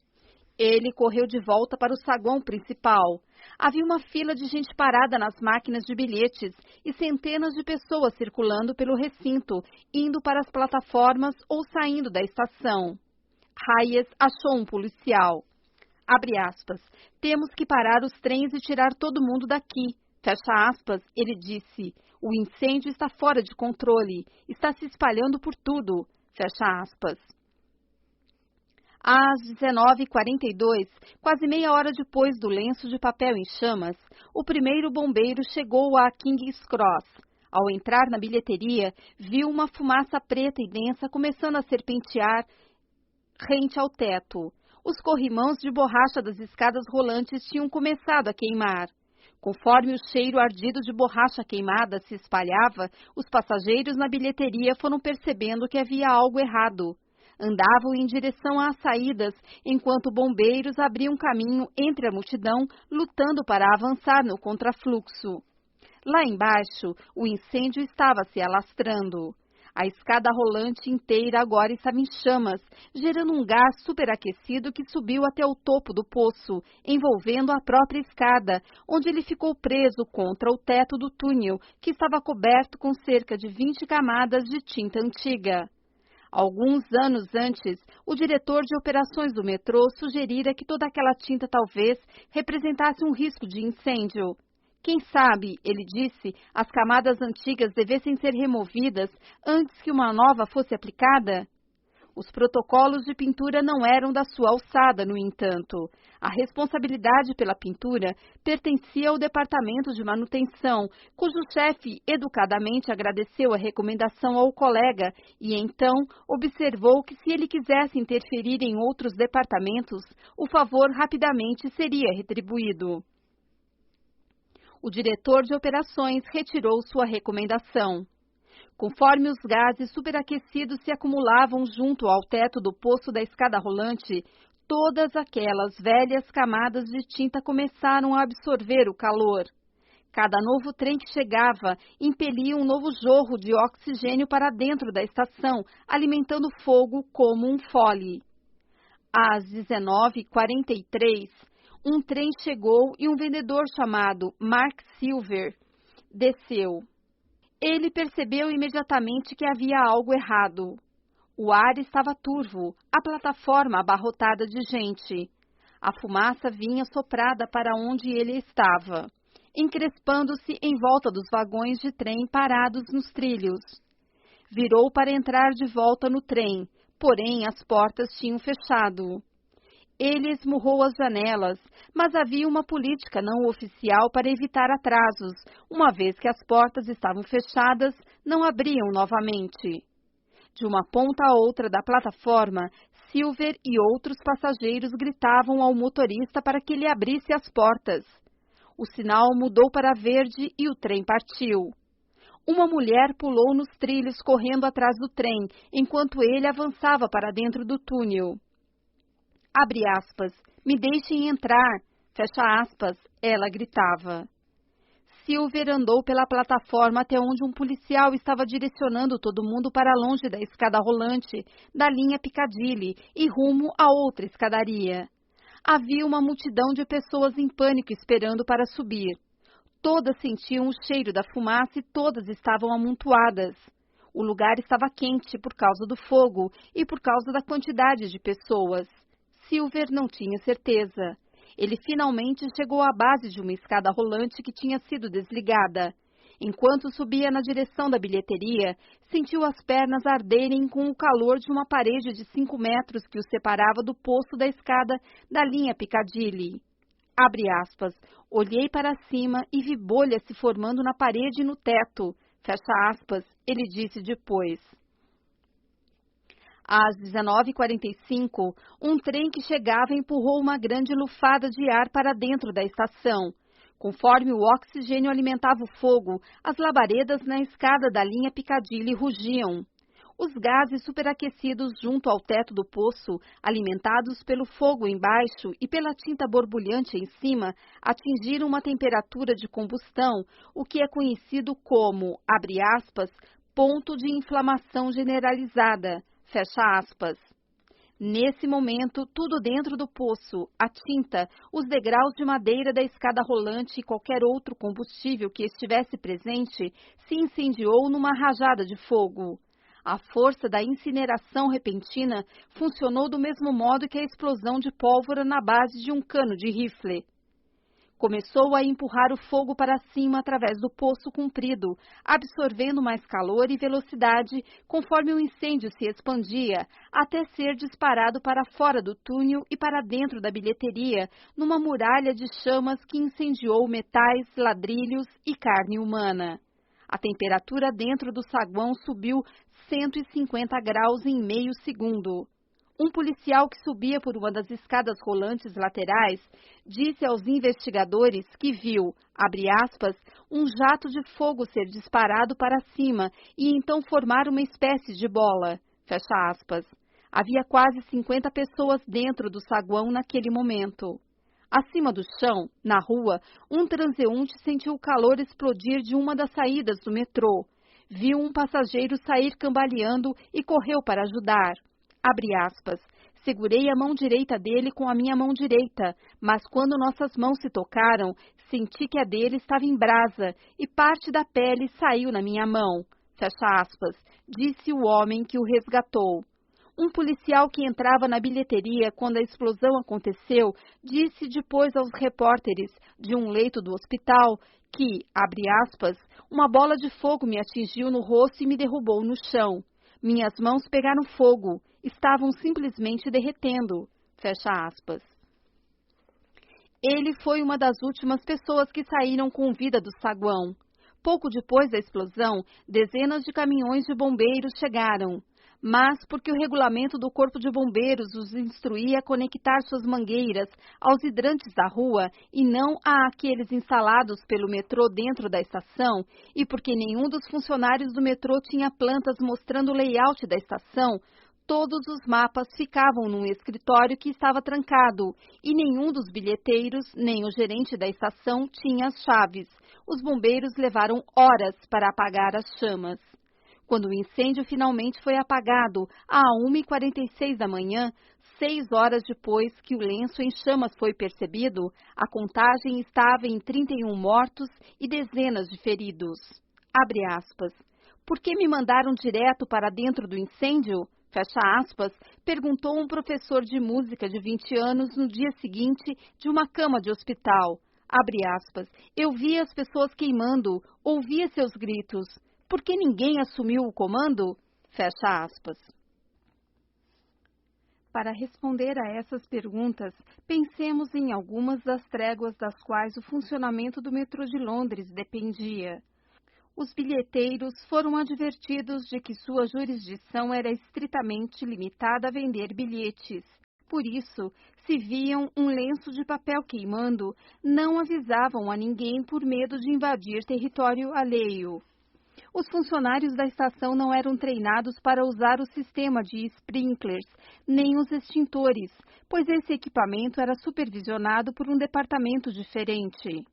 Ele correu de volta para o saguão principal. Havia uma fila de gente parada nas máquinas de bilhetes e centenas de pessoas circulando pelo recinto, indo para as plataformas ou saindo da estação. Hayes achou um policial. Abre aspas, temos que parar os trens e tirar todo mundo daqui. Fecha aspas, ele disse. O incêndio está fora de controle, está se espalhando por tudo. Fecha aspas. Às 19h42, quase meia hora depois do lenço de papel em chamas, o primeiro bombeiro chegou a King's Cross. Ao entrar na bilheteria, viu uma fumaça preta e densa começando a serpentear rente ao teto. Os corrimãos de borracha das escadas rolantes tinham começado a queimar. Conforme o cheiro ardido de borracha queimada se espalhava, os passageiros na bilheteria foram percebendo que havia algo errado. Andavam em direção às saídas, enquanto bombeiros abriam caminho entre a multidão, lutando para avançar no contrafluxo. Lá embaixo, o incêndio estava se alastrando. A escada rolante inteira agora estava em chamas, gerando um gás superaquecido que subiu até o topo do poço, envolvendo a própria escada, onde ele ficou preso contra o teto do túnel, que estava coberto com cerca de 20 camadas de tinta antiga. Alguns anos antes, o diretor de operações do metrô sugerira que toda aquela tinta talvez representasse um risco de incêndio. Quem sabe, ele disse, as camadas antigas devessem ser removidas antes que uma nova fosse aplicada? Os protocolos de pintura não eram da sua alçada, no entanto. A responsabilidade pela pintura pertencia ao departamento de manutenção, cujo chefe educadamente agradeceu a recomendação ao colega e então observou que se ele quisesse interferir em outros departamentos, o favor rapidamente seria retribuído. O diretor de operações retirou sua recomendação. Conforme os gases superaquecidos se acumulavam junto ao teto do poço da escada rolante, todas aquelas velhas camadas de tinta começaram a absorver o calor. Cada novo trem que chegava impelia um novo jorro de oxigênio para dentro da estação, alimentando o fogo como um fole. Às 19h43, um trem chegou e um vendedor chamado Mark Silver desceu. Ele percebeu imediatamente que havia algo errado. O ar estava turvo, a plataforma abarrotada de gente. A fumaça vinha soprada para onde ele estava, encrespando-se em volta dos vagões de trem parados nos trilhos. Virou para entrar de volta no trem, porém as portas tinham fechado. Ele esmurrou as janelas, mas havia uma política não oficial para evitar atrasos, uma vez que as portas estavam fechadas, não abriam novamente. De uma ponta a outra da plataforma, Silver e outros passageiros gritavam ao motorista para que ele abrisse as portas. O sinal mudou para verde e o trem partiu. Uma mulher pulou nos trilhos correndo atrás do trem, enquanto ele avançava para dentro do túnel. Abre aspas, me deixem entrar, fecha aspas, ela gritava. Silver andou pela plataforma até onde um policial estava direcionando todo mundo para longe da escada rolante, da linha Piccadilly e rumo a outra escadaria. Havia uma multidão de pessoas em pânico esperando para subir. Todas sentiam o cheiro da fumaça e todas estavam amontoadas. O lugar estava quente por causa do fogo e por causa da quantidade de pessoas. Silver não tinha certeza. Ele finalmente chegou à base de uma escada rolante que tinha sido desligada. Enquanto subia na direção da bilheteria, sentiu as pernas arderem com o calor de uma parede de 5 metros que o separava do poço da escada da linha Piccadilly. Abre aspas, olhei para cima e vi bolhas se formando na parede e no teto. Fecha aspas, ele disse depois. Às 19h45, um trem que chegava empurrou uma grande lufada de ar para dentro da estação. Conforme o oxigênio alimentava o fogo, as labaredas na escada da linha Piccadilly rugiam. Os gases superaquecidos junto ao teto do poço, alimentados pelo fogo embaixo e pela tinta borbulhante em cima, atingiram uma temperatura de combustão, o que é conhecido como, abre aspas, ponto de inflamação generalizada. Fecha aspas. Nesse momento, tudo dentro do poço, a tinta, os degraus de madeira da escada rolante e qualquer outro combustível que estivesse presente, se incendiou numa rajada de fogo. A força da incineração repentina funcionou do mesmo modo que a explosão de pólvora na base de um cano de rifle. Começou a empurrar o fogo para cima através do poço comprido, absorvendo mais calor e velocidade conforme o incêndio se expandia, até ser disparado para fora do túnel e para dentro da bilheteria, numa muralha de chamas que incendiou metais, ladrilhos e carne humana. A temperatura dentro do saguão subiu 150 graus em meio segundo. Um policial que subia por uma das escadas rolantes laterais disse aos investigadores que viu, abre aspas, um jato de fogo ser disparado para cima e então formar uma espécie de bola, fecha aspas. Havia quase 50 pessoas dentro do saguão naquele momento. Acima do chão, na rua, um transeunte sentiu o calor explodir de uma das saídas do metrô. Viu um passageiro sair cambaleando e correu para ajudar. Abre aspas, segurei a mão direita dele com a minha mão direita, mas quando nossas mãos se tocaram, senti que a dele estava em brasa e parte da pele saiu na minha mão. Fecha aspas, disse o homem que o resgatou. Um policial que entrava na bilheteria quando a explosão aconteceu disse depois aos repórteres de um leito do hospital que, abre aspas, uma bola de fogo me atingiu no rosto e me derrubou no chão. Minhas mãos pegaram fogo, estavam simplesmente derretendo, fecha aspas. Ele foi uma das últimas pessoas que saíram com vida do saguão. Pouco depois da explosão, dezenas de caminhões de bombeiros chegaram. Mas porque o regulamento do Corpo de Bombeiros os instruía a conectar suas mangueiras aos hidrantes da rua e não àqueles instalados pelo metrô dentro da estação, e porque nenhum dos funcionários do metrô tinha plantas mostrando o layout da estação, todos os mapas ficavam num escritório que estava trancado e nenhum dos bilheteiros, nem o gerente da estação, tinha as chaves. Os bombeiros levaram horas para apagar as chamas. Quando o incêndio finalmente foi apagado, às 1h46 da manhã, 6 horas depois que o lenço em chamas foi percebido, a contagem estava em 31 mortos e dezenas de feridos. Abre aspas. Por que me mandaram direto para dentro do incêndio? Fecha aspas, perguntou um professor de música de 20 anos no dia seguinte de uma cama de hospital. Abre aspas, eu via as pessoas queimando, ouvia seus gritos. Por que ninguém assumiu o comando? Fecha aspas. Para responder a essas perguntas, pensemos em algumas das tréguas das quais o funcionamento do metrô de Londres dependia. Os bilheteiros foram advertidos de que sua jurisdição era estritamente limitada a vender bilhetes. Por isso, se viam um lenço de papel queimando, não avisavam a ninguém por medo de invadir território alheio. Os funcionários da estação não eram treinados para usar o sistema de sprinklers, nem os extintores, pois esse equipamento era supervisionado por um departamento diferente.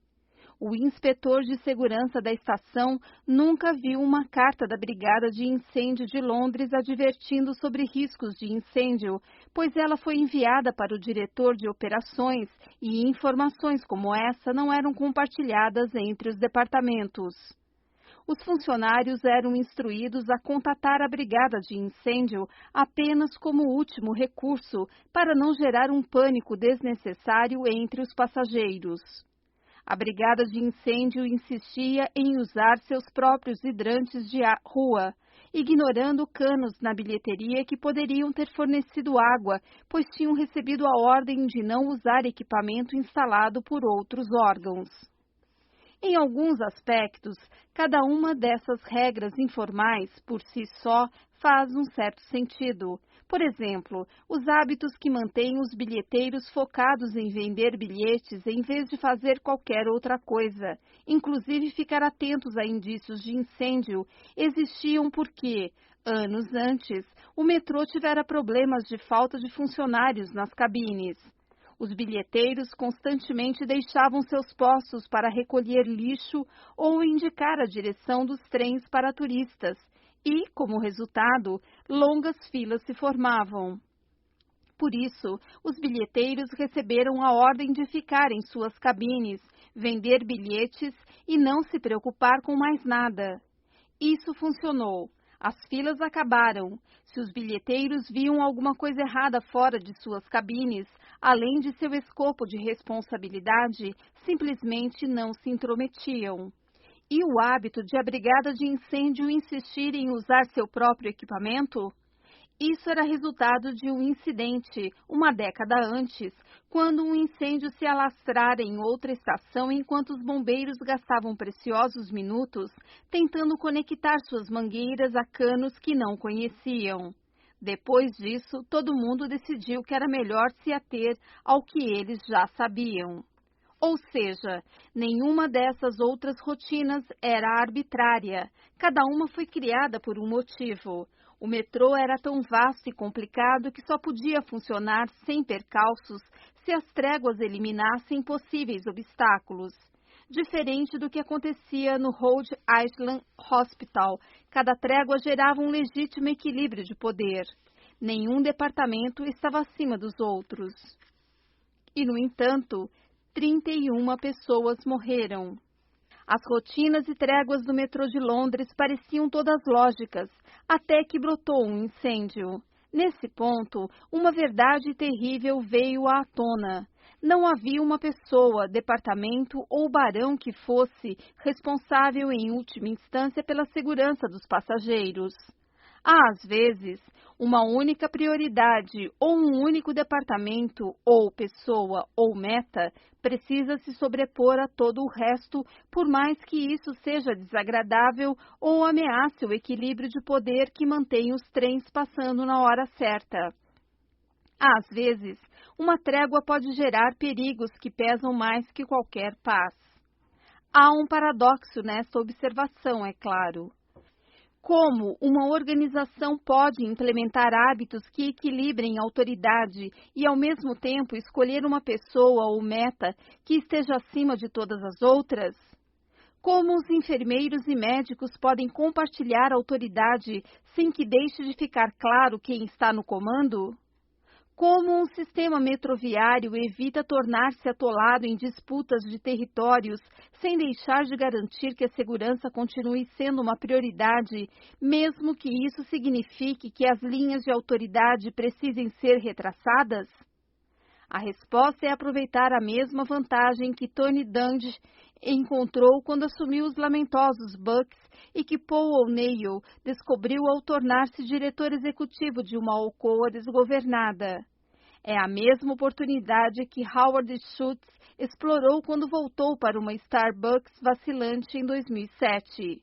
O inspetor de segurança da estação nunca viu uma carta da Brigada de Incêndio de Londres advertindo sobre riscos de incêndio, pois ela foi enviada para o diretor de operações e informações como essa não eram compartilhadas entre os departamentos. Os funcionários eram instruídos a contatar a brigada de incêndio apenas como último recurso para não gerar um pânico desnecessário entre os passageiros. A brigada de incêndio insistia em usar seus próprios hidrantes de rua, ignorando canos na bilheteria que poderiam ter fornecido água, pois tinham recebido a ordem de não usar equipamento instalado por outros órgãos. Em alguns aspectos, cada uma dessas regras informais, por si só, faz um certo sentido. Por exemplo, os hábitos que mantêm os bilheteiros focados em vender bilhetes em vez de fazer qualquer outra coisa, inclusive ficar atentos a indícios de incêndio, existiam porque, anos antes, o metrô tivera problemas de falta de funcionários nas cabines. Os bilheteiros constantemente deixavam seus postos para recolher lixo ou indicar a direção dos trens para turistas e, como resultado, longas filas se formavam. Por isso, os bilheteiros receberam a ordem de ficar em suas cabines, vender bilhetes e não se preocupar com mais nada. Isso funcionou. As filas acabaram. Se os bilheteiros viam alguma coisa errada fora de suas cabines, além de seu escopo de responsabilidade, simplesmente não se intrometiam. E o hábito de a brigada de incêndio insistir em usar seu próprio equipamento? Isso era resultado de um incidente, uma década antes, quando um incêndio se alastrara em outra estação enquanto os bombeiros gastavam preciosos minutos tentando conectar suas mangueiras a canos que não conheciam. Depois disso, todo mundo decidiu que era melhor se ater ao que eles já sabiam. Ou seja, nenhuma dessas outras rotinas era arbitrária, cada uma foi criada por um motivo. O metrô era tão vasto e complicado que só podia funcionar sem percalços se as tréguas eliminassem possíveis obstáculos. Diferente do que acontecia no Rhode Island Hospital, cada trégua gerava um legítimo equilíbrio de poder. Nenhum departamento estava acima dos outros. E, no entanto, 31 pessoas morreram. As rotinas e tréguas do metrô de Londres pareciam todas lógicas, até que brotou um incêndio. Nesse ponto, uma verdade terrível veio à tona. Não havia uma pessoa, departamento ou barão que fosse responsável em última instância pela segurança dos passageiros. Há, às vezes, uma única prioridade ou um único departamento ou pessoa ou meta precisa se sobrepor a todo o resto, por mais que isso seja desagradável ou ameace o equilíbrio de poder que mantém os trens passando na hora certa. Às vezes, uma trégua pode gerar perigos que pesam mais que qualquer paz. Há um paradoxo nesta observação, é claro. Como uma organização pode implementar hábitos que equilibrem a autoridade e, ao mesmo tempo, escolher uma pessoa ou meta que esteja acima de todas as outras? Como os enfermeiros e médicos podem compartilhar a autoridade sem que deixe de ficar claro quem está no comando? Como um sistema metroviário evita tornar-se atolado em disputas de territórios sem deixar de garantir que a segurança continue sendo uma prioridade, mesmo que isso signifique que as linhas de autoridade precisem ser retraçadas? A resposta é aproveitar a mesma vantagem que Tony Dungy encontrou quando assumiu os lamentosos Bucks e que Paul O'Neill descobriu ao tornar-se diretor executivo de uma Alcoa desgovernada. É a mesma oportunidade que Howard Schultz explorou quando voltou para uma Starbucks vacilante em 2007.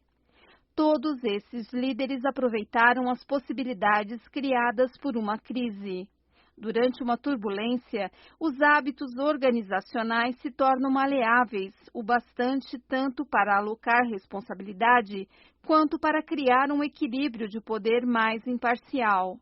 Todos esses líderes aproveitaram as possibilidades criadas por uma crise. Durante uma turbulência, os hábitos organizacionais se tornam maleáveis o bastante tanto para alocar responsabilidade quanto para criar um equilíbrio de poder mais imparcial.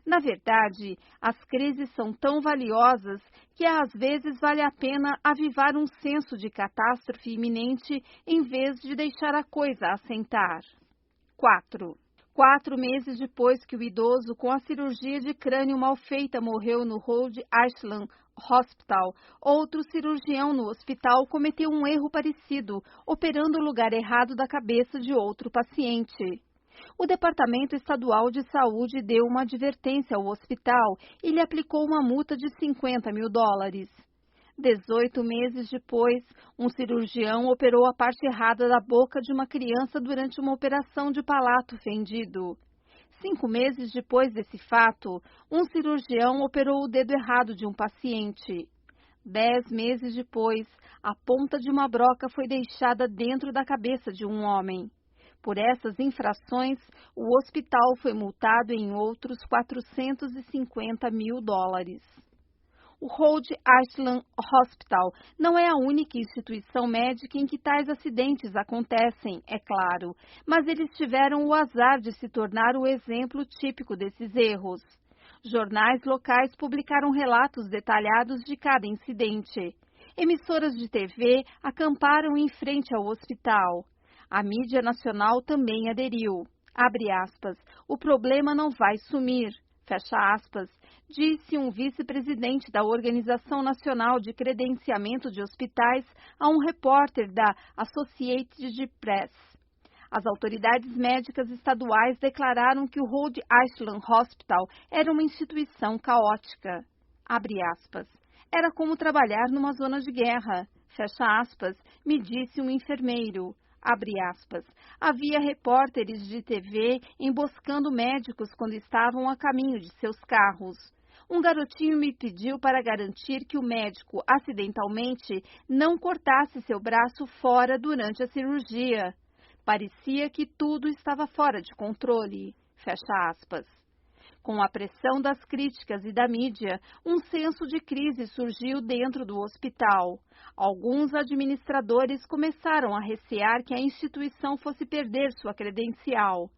Na verdade, as crises são tão valiosas que às vezes vale a pena avivar um senso de catástrofe iminente em vez de deixar a coisa assentar. 4. 4 meses depois que o idoso com a cirurgia de crânio mal feita morreu no Rhode Island Hospital, outro cirurgião no hospital cometeu um erro parecido, operando o lugar errado da cabeça de outro paciente. O Departamento Estadual de Saúde deu uma advertência ao hospital e lhe aplicou uma multa de $50 mil. 18 meses depois, um cirurgião operou a parte errada da boca de uma criança durante uma operação de palato fendido. 5 meses depois desse fato, um cirurgião operou o dedo errado de um paciente. 10 meses depois, a ponta de uma broca foi deixada dentro da cabeça de um homem. Por essas infrações, o hospital foi multado em outros $450 mil. O Rhode Island Hospital não é a única instituição médica em que tais acidentes acontecem, é claro, mas eles tiveram o azar de se tornar o exemplo típico desses erros. Jornais locais publicaram relatos detalhados de cada incidente. Emissoras de TV acamparam em frente ao hospital. A mídia nacional também aderiu. Abre aspas, o problema não vai sumir. Fecha aspas, disse um vice-presidente da Organização Nacional de Credenciamento de Hospitais a um repórter da Associated Press. As autoridades médicas estaduais declararam que o Rhode Island Hospital era uma instituição caótica. Abre aspas, era como trabalhar numa zona de guerra. Fecha aspas, me disse um enfermeiro. Abre aspas, havia repórteres de TV emboscando médicos quando estavam a caminho de seus carros. Um garotinho me pediu para garantir que o médico, acidentalmente, não cortasse seu braço fora durante a cirurgia. Parecia que tudo estava fora de controle. Fecha aspas. Com a pressão das críticas e da mídia, um senso de crise surgiu dentro do hospital. Alguns administradores começaram a recear que a instituição fosse perder sua credencial.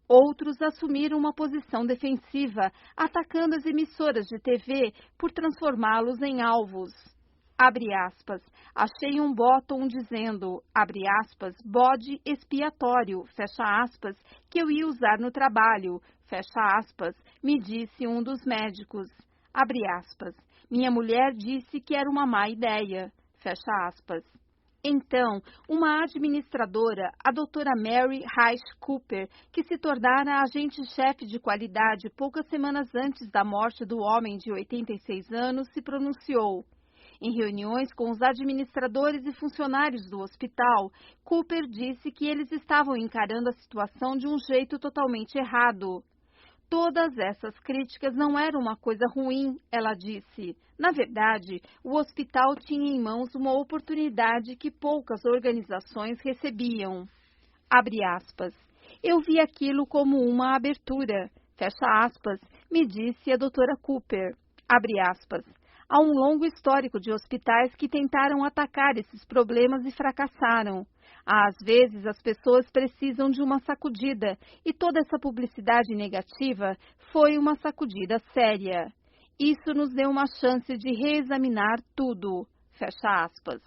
Outros assumiram uma posição defensiva, atacando as emissoras de TV por transformá-los em alvos. Abre aspas, achei um bottom dizendo, abre aspas, bode expiatório, fecha aspas, que eu ia usar no trabalho, fecha aspas, me disse um dos médicos, abre aspas, minha mulher disse que era uma má ideia, fecha aspas. Então, uma administradora, a doutora Mary Reich Cooper, que se tornara agente-chefe de qualidade poucas semanas antes da morte do homem de 86 anos, se pronunciou. Em reuniões com os administradores e funcionários do hospital, Cooper disse que eles estavam encarando a situação de um jeito totalmente errado. Todas essas críticas não eram uma coisa ruim, ela disse. Na verdade, o hospital tinha em mãos uma oportunidade que poucas organizações recebiam. Abre aspas. Eu vi aquilo como uma abertura. Fecha aspas, me disse a doutora Cooper. Abre aspas. Há um longo histórico de hospitais que tentaram atacar esses problemas e fracassaram. Às vezes, as pessoas precisam de uma sacudida, e toda essa publicidade negativa foi uma sacudida séria. Isso nos deu uma chance de reexaminar tudo. Fecha aspas.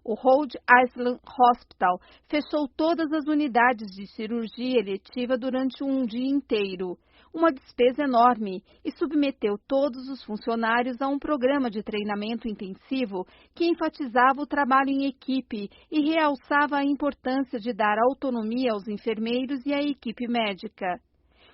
O Rhode Island Hospital fechou todas as unidades de cirurgia eletiva durante um dia inteiro, uma despesa enorme, e submeteu todos os funcionários a um programa de treinamento intensivo que enfatizava o trabalho em equipe e realçava a importância de dar autonomia aos enfermeiros e à equipe médica.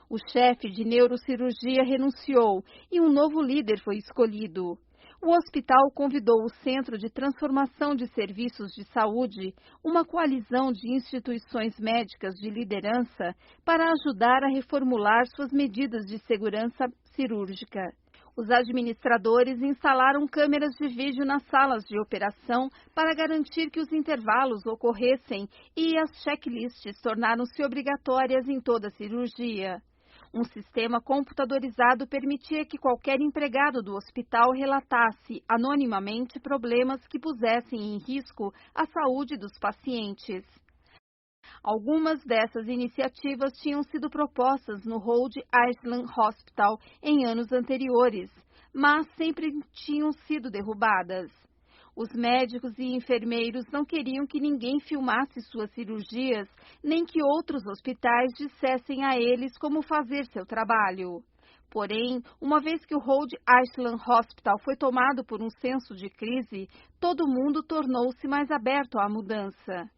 O chefe de neurocirurgia renunciou e um novo líder foi escolhido. O hospital convidou o Centro de Transformação de Serviços de Saúde, uma coalizão de instituições médicas de liderança, para ajudar a reformular suas medidas de segurança cirúrgica. Os administradores instalaram câmeras de vídeo nas salas de operação para garantir que os intervalos ocorressem e as checklists tornaram-se obrigatórias em toda a cirurgia. Um sistema computadorizado permitia que qualquer empregado do hospital relatasse anonimamente problemas que pusessem em risco a saúde dos pacientes. Algumas dessas iniciativas tinham sido propostas no Rhode Island Hospital em anos anteriores, mas sempre tinham sido derrubadas. Os médicos e enfermeiros não queriam que ninguém filmasse suas cirurgias, nem que outros hospitais dissessem a eles como fazer seu trabalho. Porém, uma vez que o Rhode Island Hospital foi tomado por um senso de crise, todo mundo tornou-se mais aberto à mudança.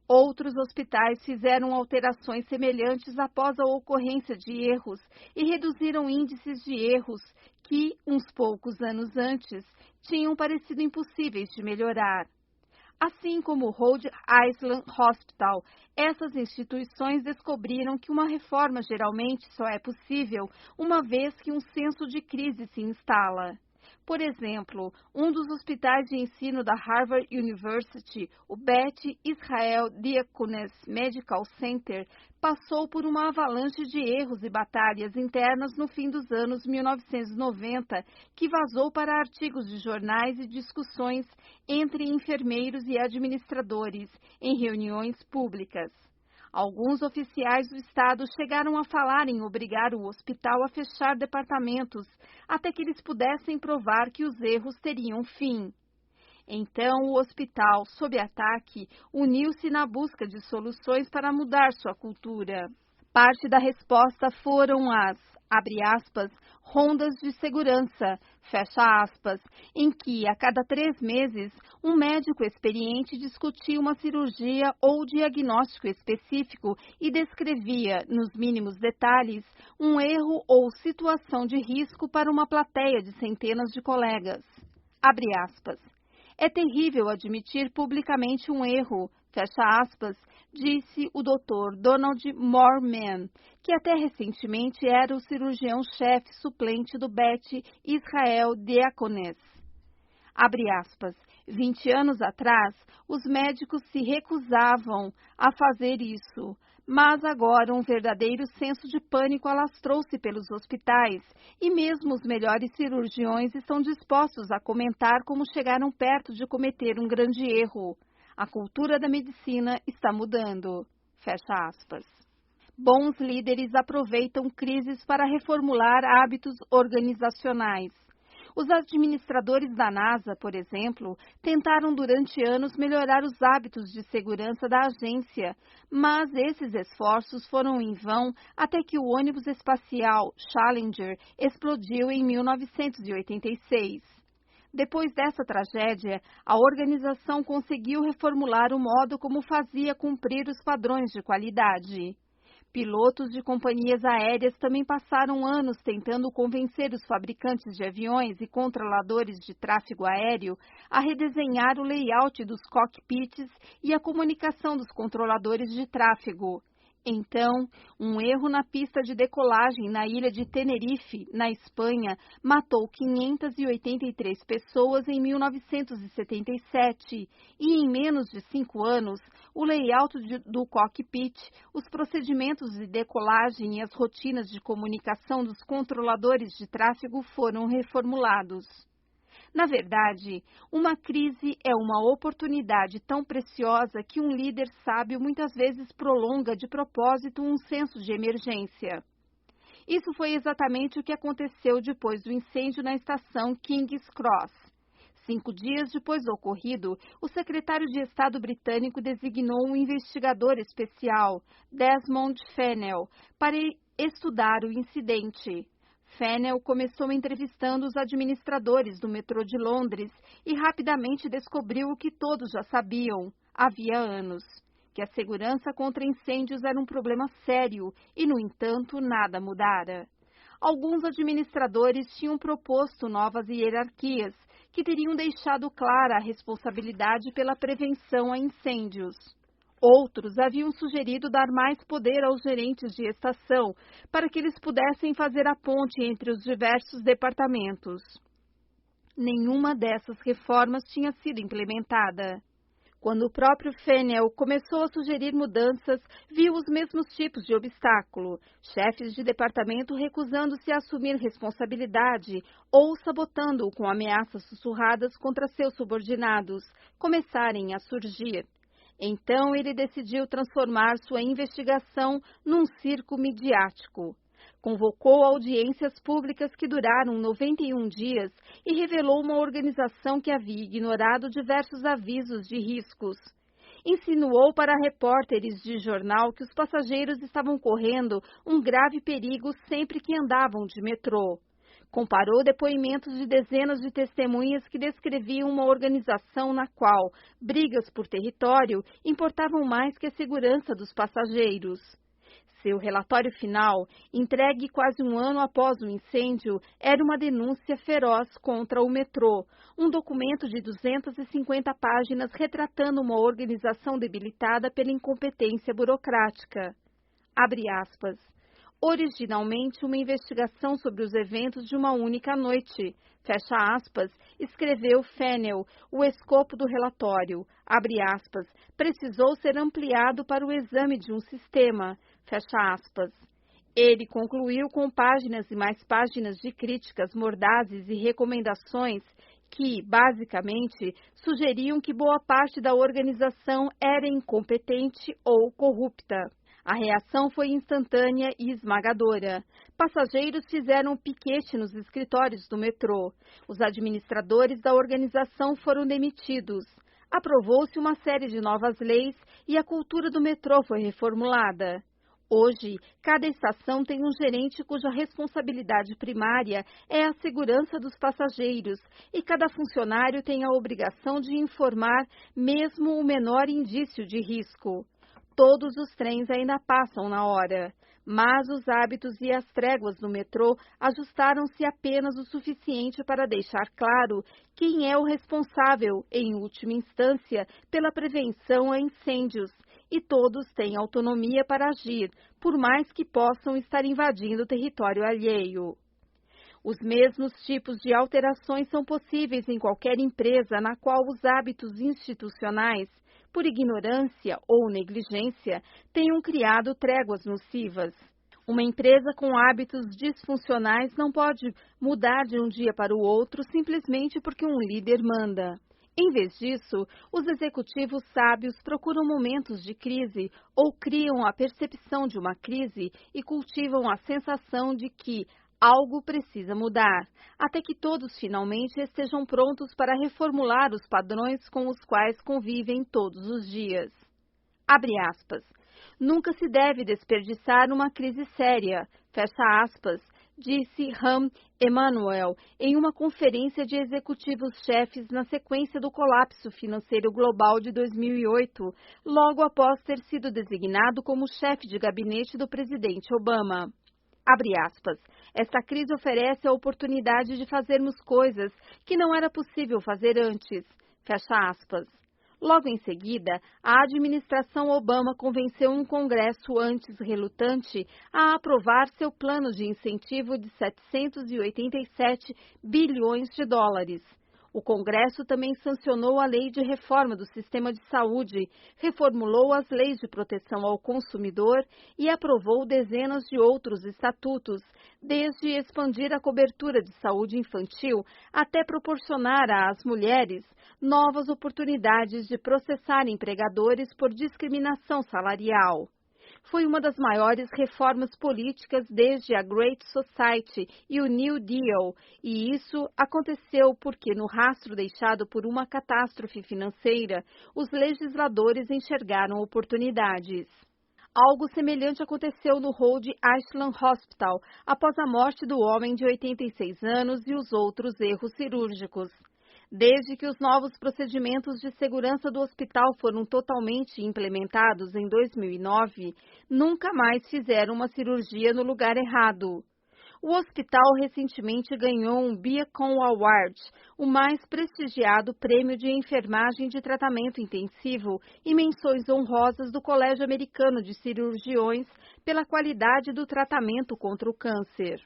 Outros hospitais fizeram alterações semelhantes após a ocorrência de erros e reduziram índices de erros que, uns poucos anos antes, tinham parecido impossíveis de melhorar. Assim como o Rhode Island Hospital, essas instituições descobriram que uma reforma geralmente só é possível uma vez que um senso de crise se instala. Por exemplo, um dos hospitais de ensino da Harvard University, o Beth Israel Deaconess Medical Center, passou por uma avalanche de erros e batalhas internas no fim dos anos 1990, que vazou para artigos de jornais e discussões entre enfermeiros e administradores em reuniões públicas. Alguns oficiais do Estado chegaram a falar em obrigar o hospital a fechar departamentos, até que eles pudessem provar que os erros teriam fim. Então, o hospital, sob ataque, uniu-se na busca de soluções para mudar sua cultura. Parte da resposta foram as, abre aspas, rondas de segurança, fecha aspas, em que, a cada 3 meses, um médico experiente discutia uma cirurgia ou diagnóstico específico e descrevia, nos mínimos detalhes, um erro ou situação de risco para uma plateia de centenas de colegas. Abre aspas. É terrível admitir publicamente um erro, fecha aspas, disse o Dr. Donald Moorman, que até recentemente era o cirurgião-chefe suplente do Beth Israel Deaconess. Abre aspas. 20 anos atrás, os médicos se recusavam a fazer isso, mas agora um verdadeiro senso de pânico alastrou-se pelos hospitais e mesmo os melhores cirurgiões estão dispostos a comentar como chegaram perto de cometer um grande erro. A cultura da medicina está mudando. Fecha aspas. Bons líderes aproveitam crises para reformular hábitos organizacionais. Os administradores da NASA, por exemplo, tentaram durante anos melhorar os hábitos de segurança da agência, mas esses esforços foram em vão até que o ônibus espacial Challenger explodiu em 1986. Depois dessa tragédia, a organização conseguiu reformular o modo como fazia cumprir os padrões de qualidade. Pilotos de companhias aéreas também passaram anos tentando convencer os fabricantes de aviões e controladores de tráfego aéreo a redesenhar o layout dos cockpits e a comunicação dos controladores de tráfego. Então, um erro na pista de decolagem na ilha de Tenerife, na Espanha, matou 583 pessoas em 1977 e, em menos de 5 anos, o layout do cockpit, os procedimentos de decolagem e as rotinas de comunicação dos controladores de tráfego foram reformulados. Na verdade, uma crise é uma oportunidade tão preciosa que um líder sábio muitas vezes prolonga de propósito um senso de emergência. Isso foi exatamente o que aconteceu depois do incêndio na estação King's Cross. 5 dias depois do ocorrido, o secretário de Estado britânico designou um investigador especial, Desmond Fennell, para estudar o incidente. Fennell começou entrevistando os administradores do metrô de Londres e rapidamente descobriu o que todos já sabiam, havia anos, que a segurança contra incêndios era um problema sério e, no entanto, nada mudara. Alguns administradores tinham proposto novas hierarquias, que teriam deixado clara a responsabilidade pela prevenção a incêndios. Outros haviam sugerido dar mais poder aos gerentes de estação, para que eles pudessem fazer a ponte entre os diversos departamentos. Nenhuma dessas reformas tinha sido implementada. Quando o próprio Fennell começou a sugerir mudanças, viu os mesmos tipos de obstáculo, chefes de departamento recusando-se a assumir responsabilidade ou sabotando-o com ameaças sussurradas contra seus subordinados, começarem a surgir. Então, ele decidiu transformar sua investigação num circo midiático. Convocou audiências públicas que duraram 91 dias e revelou uma organização que havia ignorado diversos avisos de riscos. Insinuou para repórteres de jornal que os passageiros estavam correndo um grave perigo sempre que andavam de metrô. Comparou depoimentos de dezenas de testemunhas que descreviam uma organização na qual brigas por território importavam mais que a segurança dos passageiros. Seu relatório final, entregue quase um ano após o incêndio, era uma denúncia feroz contra o metrô, um documento de 250 páginas retratando uma organização debilitada pela incompetência burocrática. Abre aspas. Originalmente uma investigação sobre os eventos de uma única noite, fecha aspas, escreveu Fennell, o escopo do relatório, abre aspas, precisou ser ampliado para o exame de um sistema, fecha aspas. Ele concluiu com páginas e mais páginas de críticas mordazes e recomendações que, basicamente, sugeriam que boa parte da organização era incompetente ou corrupta. A reação foi instantânea e esmagadora. Passageiros fizeram piquete nos escritórios do metrô. Os administradores da organização foram demitidos. Aprovou-se uma série de novas leis e a cultura do metrô foi reformulada. Hoje, cada estação tem um gerente cuja responsabilidade primária é a segurança dos passageiros e cada funcionário tem a obrigação de informar mesmo o menor indício de risco. Todos os trens ainda passam na hora, mas os hábitos e as tréguas do metrô ajustaram-se apenas o suficiente para deixar claro quem é o responsável, em última instância, pela prevenção a incêndios, e todos têm autonomia para agir, por mais que possam estar invadindo território alheio. Os mesmos tipos de alterações são possíveis em qualquer empresa na qual os hábitos institucionais, por ignorância ou negligência, tenham criado tréguas nocivas. Uma empresa com hábitos disfuncionais não pode mudar de um dia para o outro simplesmente porque um líder manda. Em vez disso, os executivos sábios procuram momentos de crise ou criam a percepção de uma crise e cultivam a sensação de que algo precisa mudar, até que todos finalmente estejam prontos para reformular os padrões com os quais convivem todos os dias. Abre aspas. Nunca se deve desperdiçar uma crise séria, fecha aspas, disse Rahm Emanuel em uma conferência de executivos-chefes na sequência do colapso financeiro global de 2008, logo após ter sido designado como chefe de gabinete do presidente Obama. Abre aspas. Esta crise oferece a oportunidade de fazermos coisas que não era possível fazer antes. Fecha aspas. Logo em seguida, a administração Obama convenceu um Congresso antes relutante a aprovar seu plano de incentivo de 787 bilhões de dólares. O Congresso também sancionou a Lei de Reforma do Sistema de Saúde, reformulou as leis de proteção ao consumidor e aprovou dezenas de outros estatutos, desde expandir a cobertura de saúde infantil até proporcionar às mulheres novas oportunidades de processar empregadores por discriminação salarial. Foi uma das maiores reformas políticas desde a Great Society e o New Deal, e isso aconteceu porque, no rastro deixado por uma catástrofe financeira, os legisladores enxergaram oportunidades. Algo semelhante aconteceu no Rhode Island Hospital, após a morte do homem de 86 anos e os outros erros cirúrgicos. Desde que os novos procedimentos de segurança do hospital foram totalmente implementados em 2009, nunca mais fizeram uma cirurgia no lugar errado. O hospital recentemente ganhou um Beacon Award, o mais prestigiado prêmio de enfermagem de tratamento intensivo e menções honrosas do Colégio Americano de Cirurgiões pela qualidade do tratamento contra o câncer.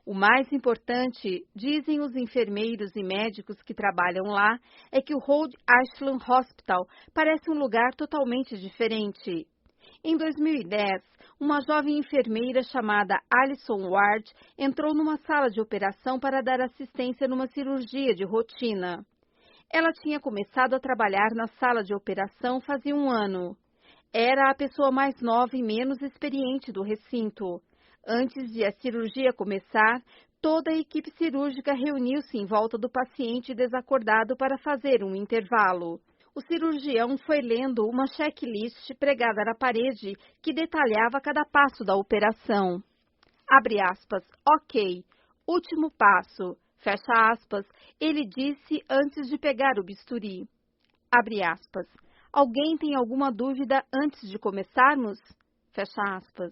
O mais importante, dizem os enfermeiros e médicos que trabalham lá, é que o Rhode Island Hospital parece um lugar totalmente diferente. Em 2010, uma jovem enfermeira chamada Alison Ward entrou numa sala de operação para dar assistência numa cirurgia de rotina. Ela tinha começado a trabalhar na sala de operação fazia um ano. Era a pessoa mais nova e menos experiente do recinto. Antes de a cirurgia começar, toda a equipe cirúrgica reuniu-se em volta do paciente desacordado para fazer um intervalo. O cirurgião foi lendo uma checklist pregada na parede que detalhava cada passo da operação. Abre aspas, ok, último passo, fecha aspas, ele disse antes de pegar o bisturi. Abre aspas, alguém tem alguma dúvida antes de começarmos? Fecha aspas.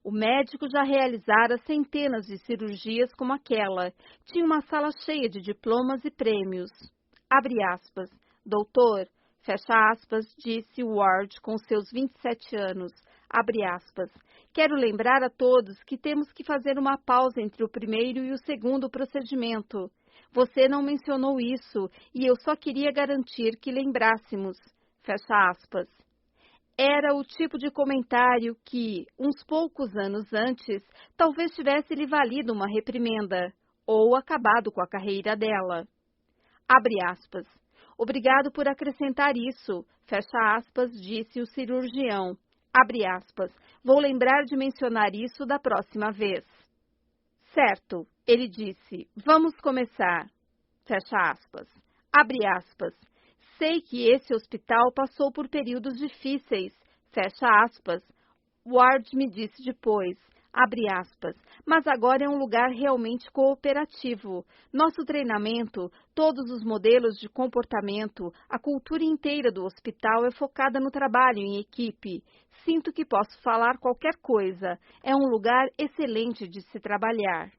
O médico já realizara centenas de cirurgias como aquela. Tinha uma sala cheia de diplomas e prêmios. Abre aspas. Doutor, fecha aspas, disse Ward com seus 27 anos. Abre aspas. Quero lembrar a todos que temos que fazer uma pausa entre o primeiro e o segundo procedimento. Você não mencionou isso e eu só queria garantir que lembrássemos. Fecha aspas. Era o tipo de comentário que, uns poucos anos antes, talvez tivesse lhe valido uma reprimenda, ou acabado com a carreira dela. Abre aspas. Obrigado por acrescentar isso, fecha aspas, disse o cirurgião. Abre aspas. Vou lembrar de mencionar isso da próxima vez. Certo, ele disse. Vamos começar. Fecha aspas. Abre aspas. Sei que esse hospital passou por períodos difíceis, fecha aspas. Ward me disse depois, abre aspas, mas agora é um lugar realmente cooperativo. Nosso treinamento, todos os modelos de comportamento, a cultura inteira do hospital é focada no trabalho em equipe. Sinto que posso falar qualquer coisa. É um lugar excelente de se trabalhar.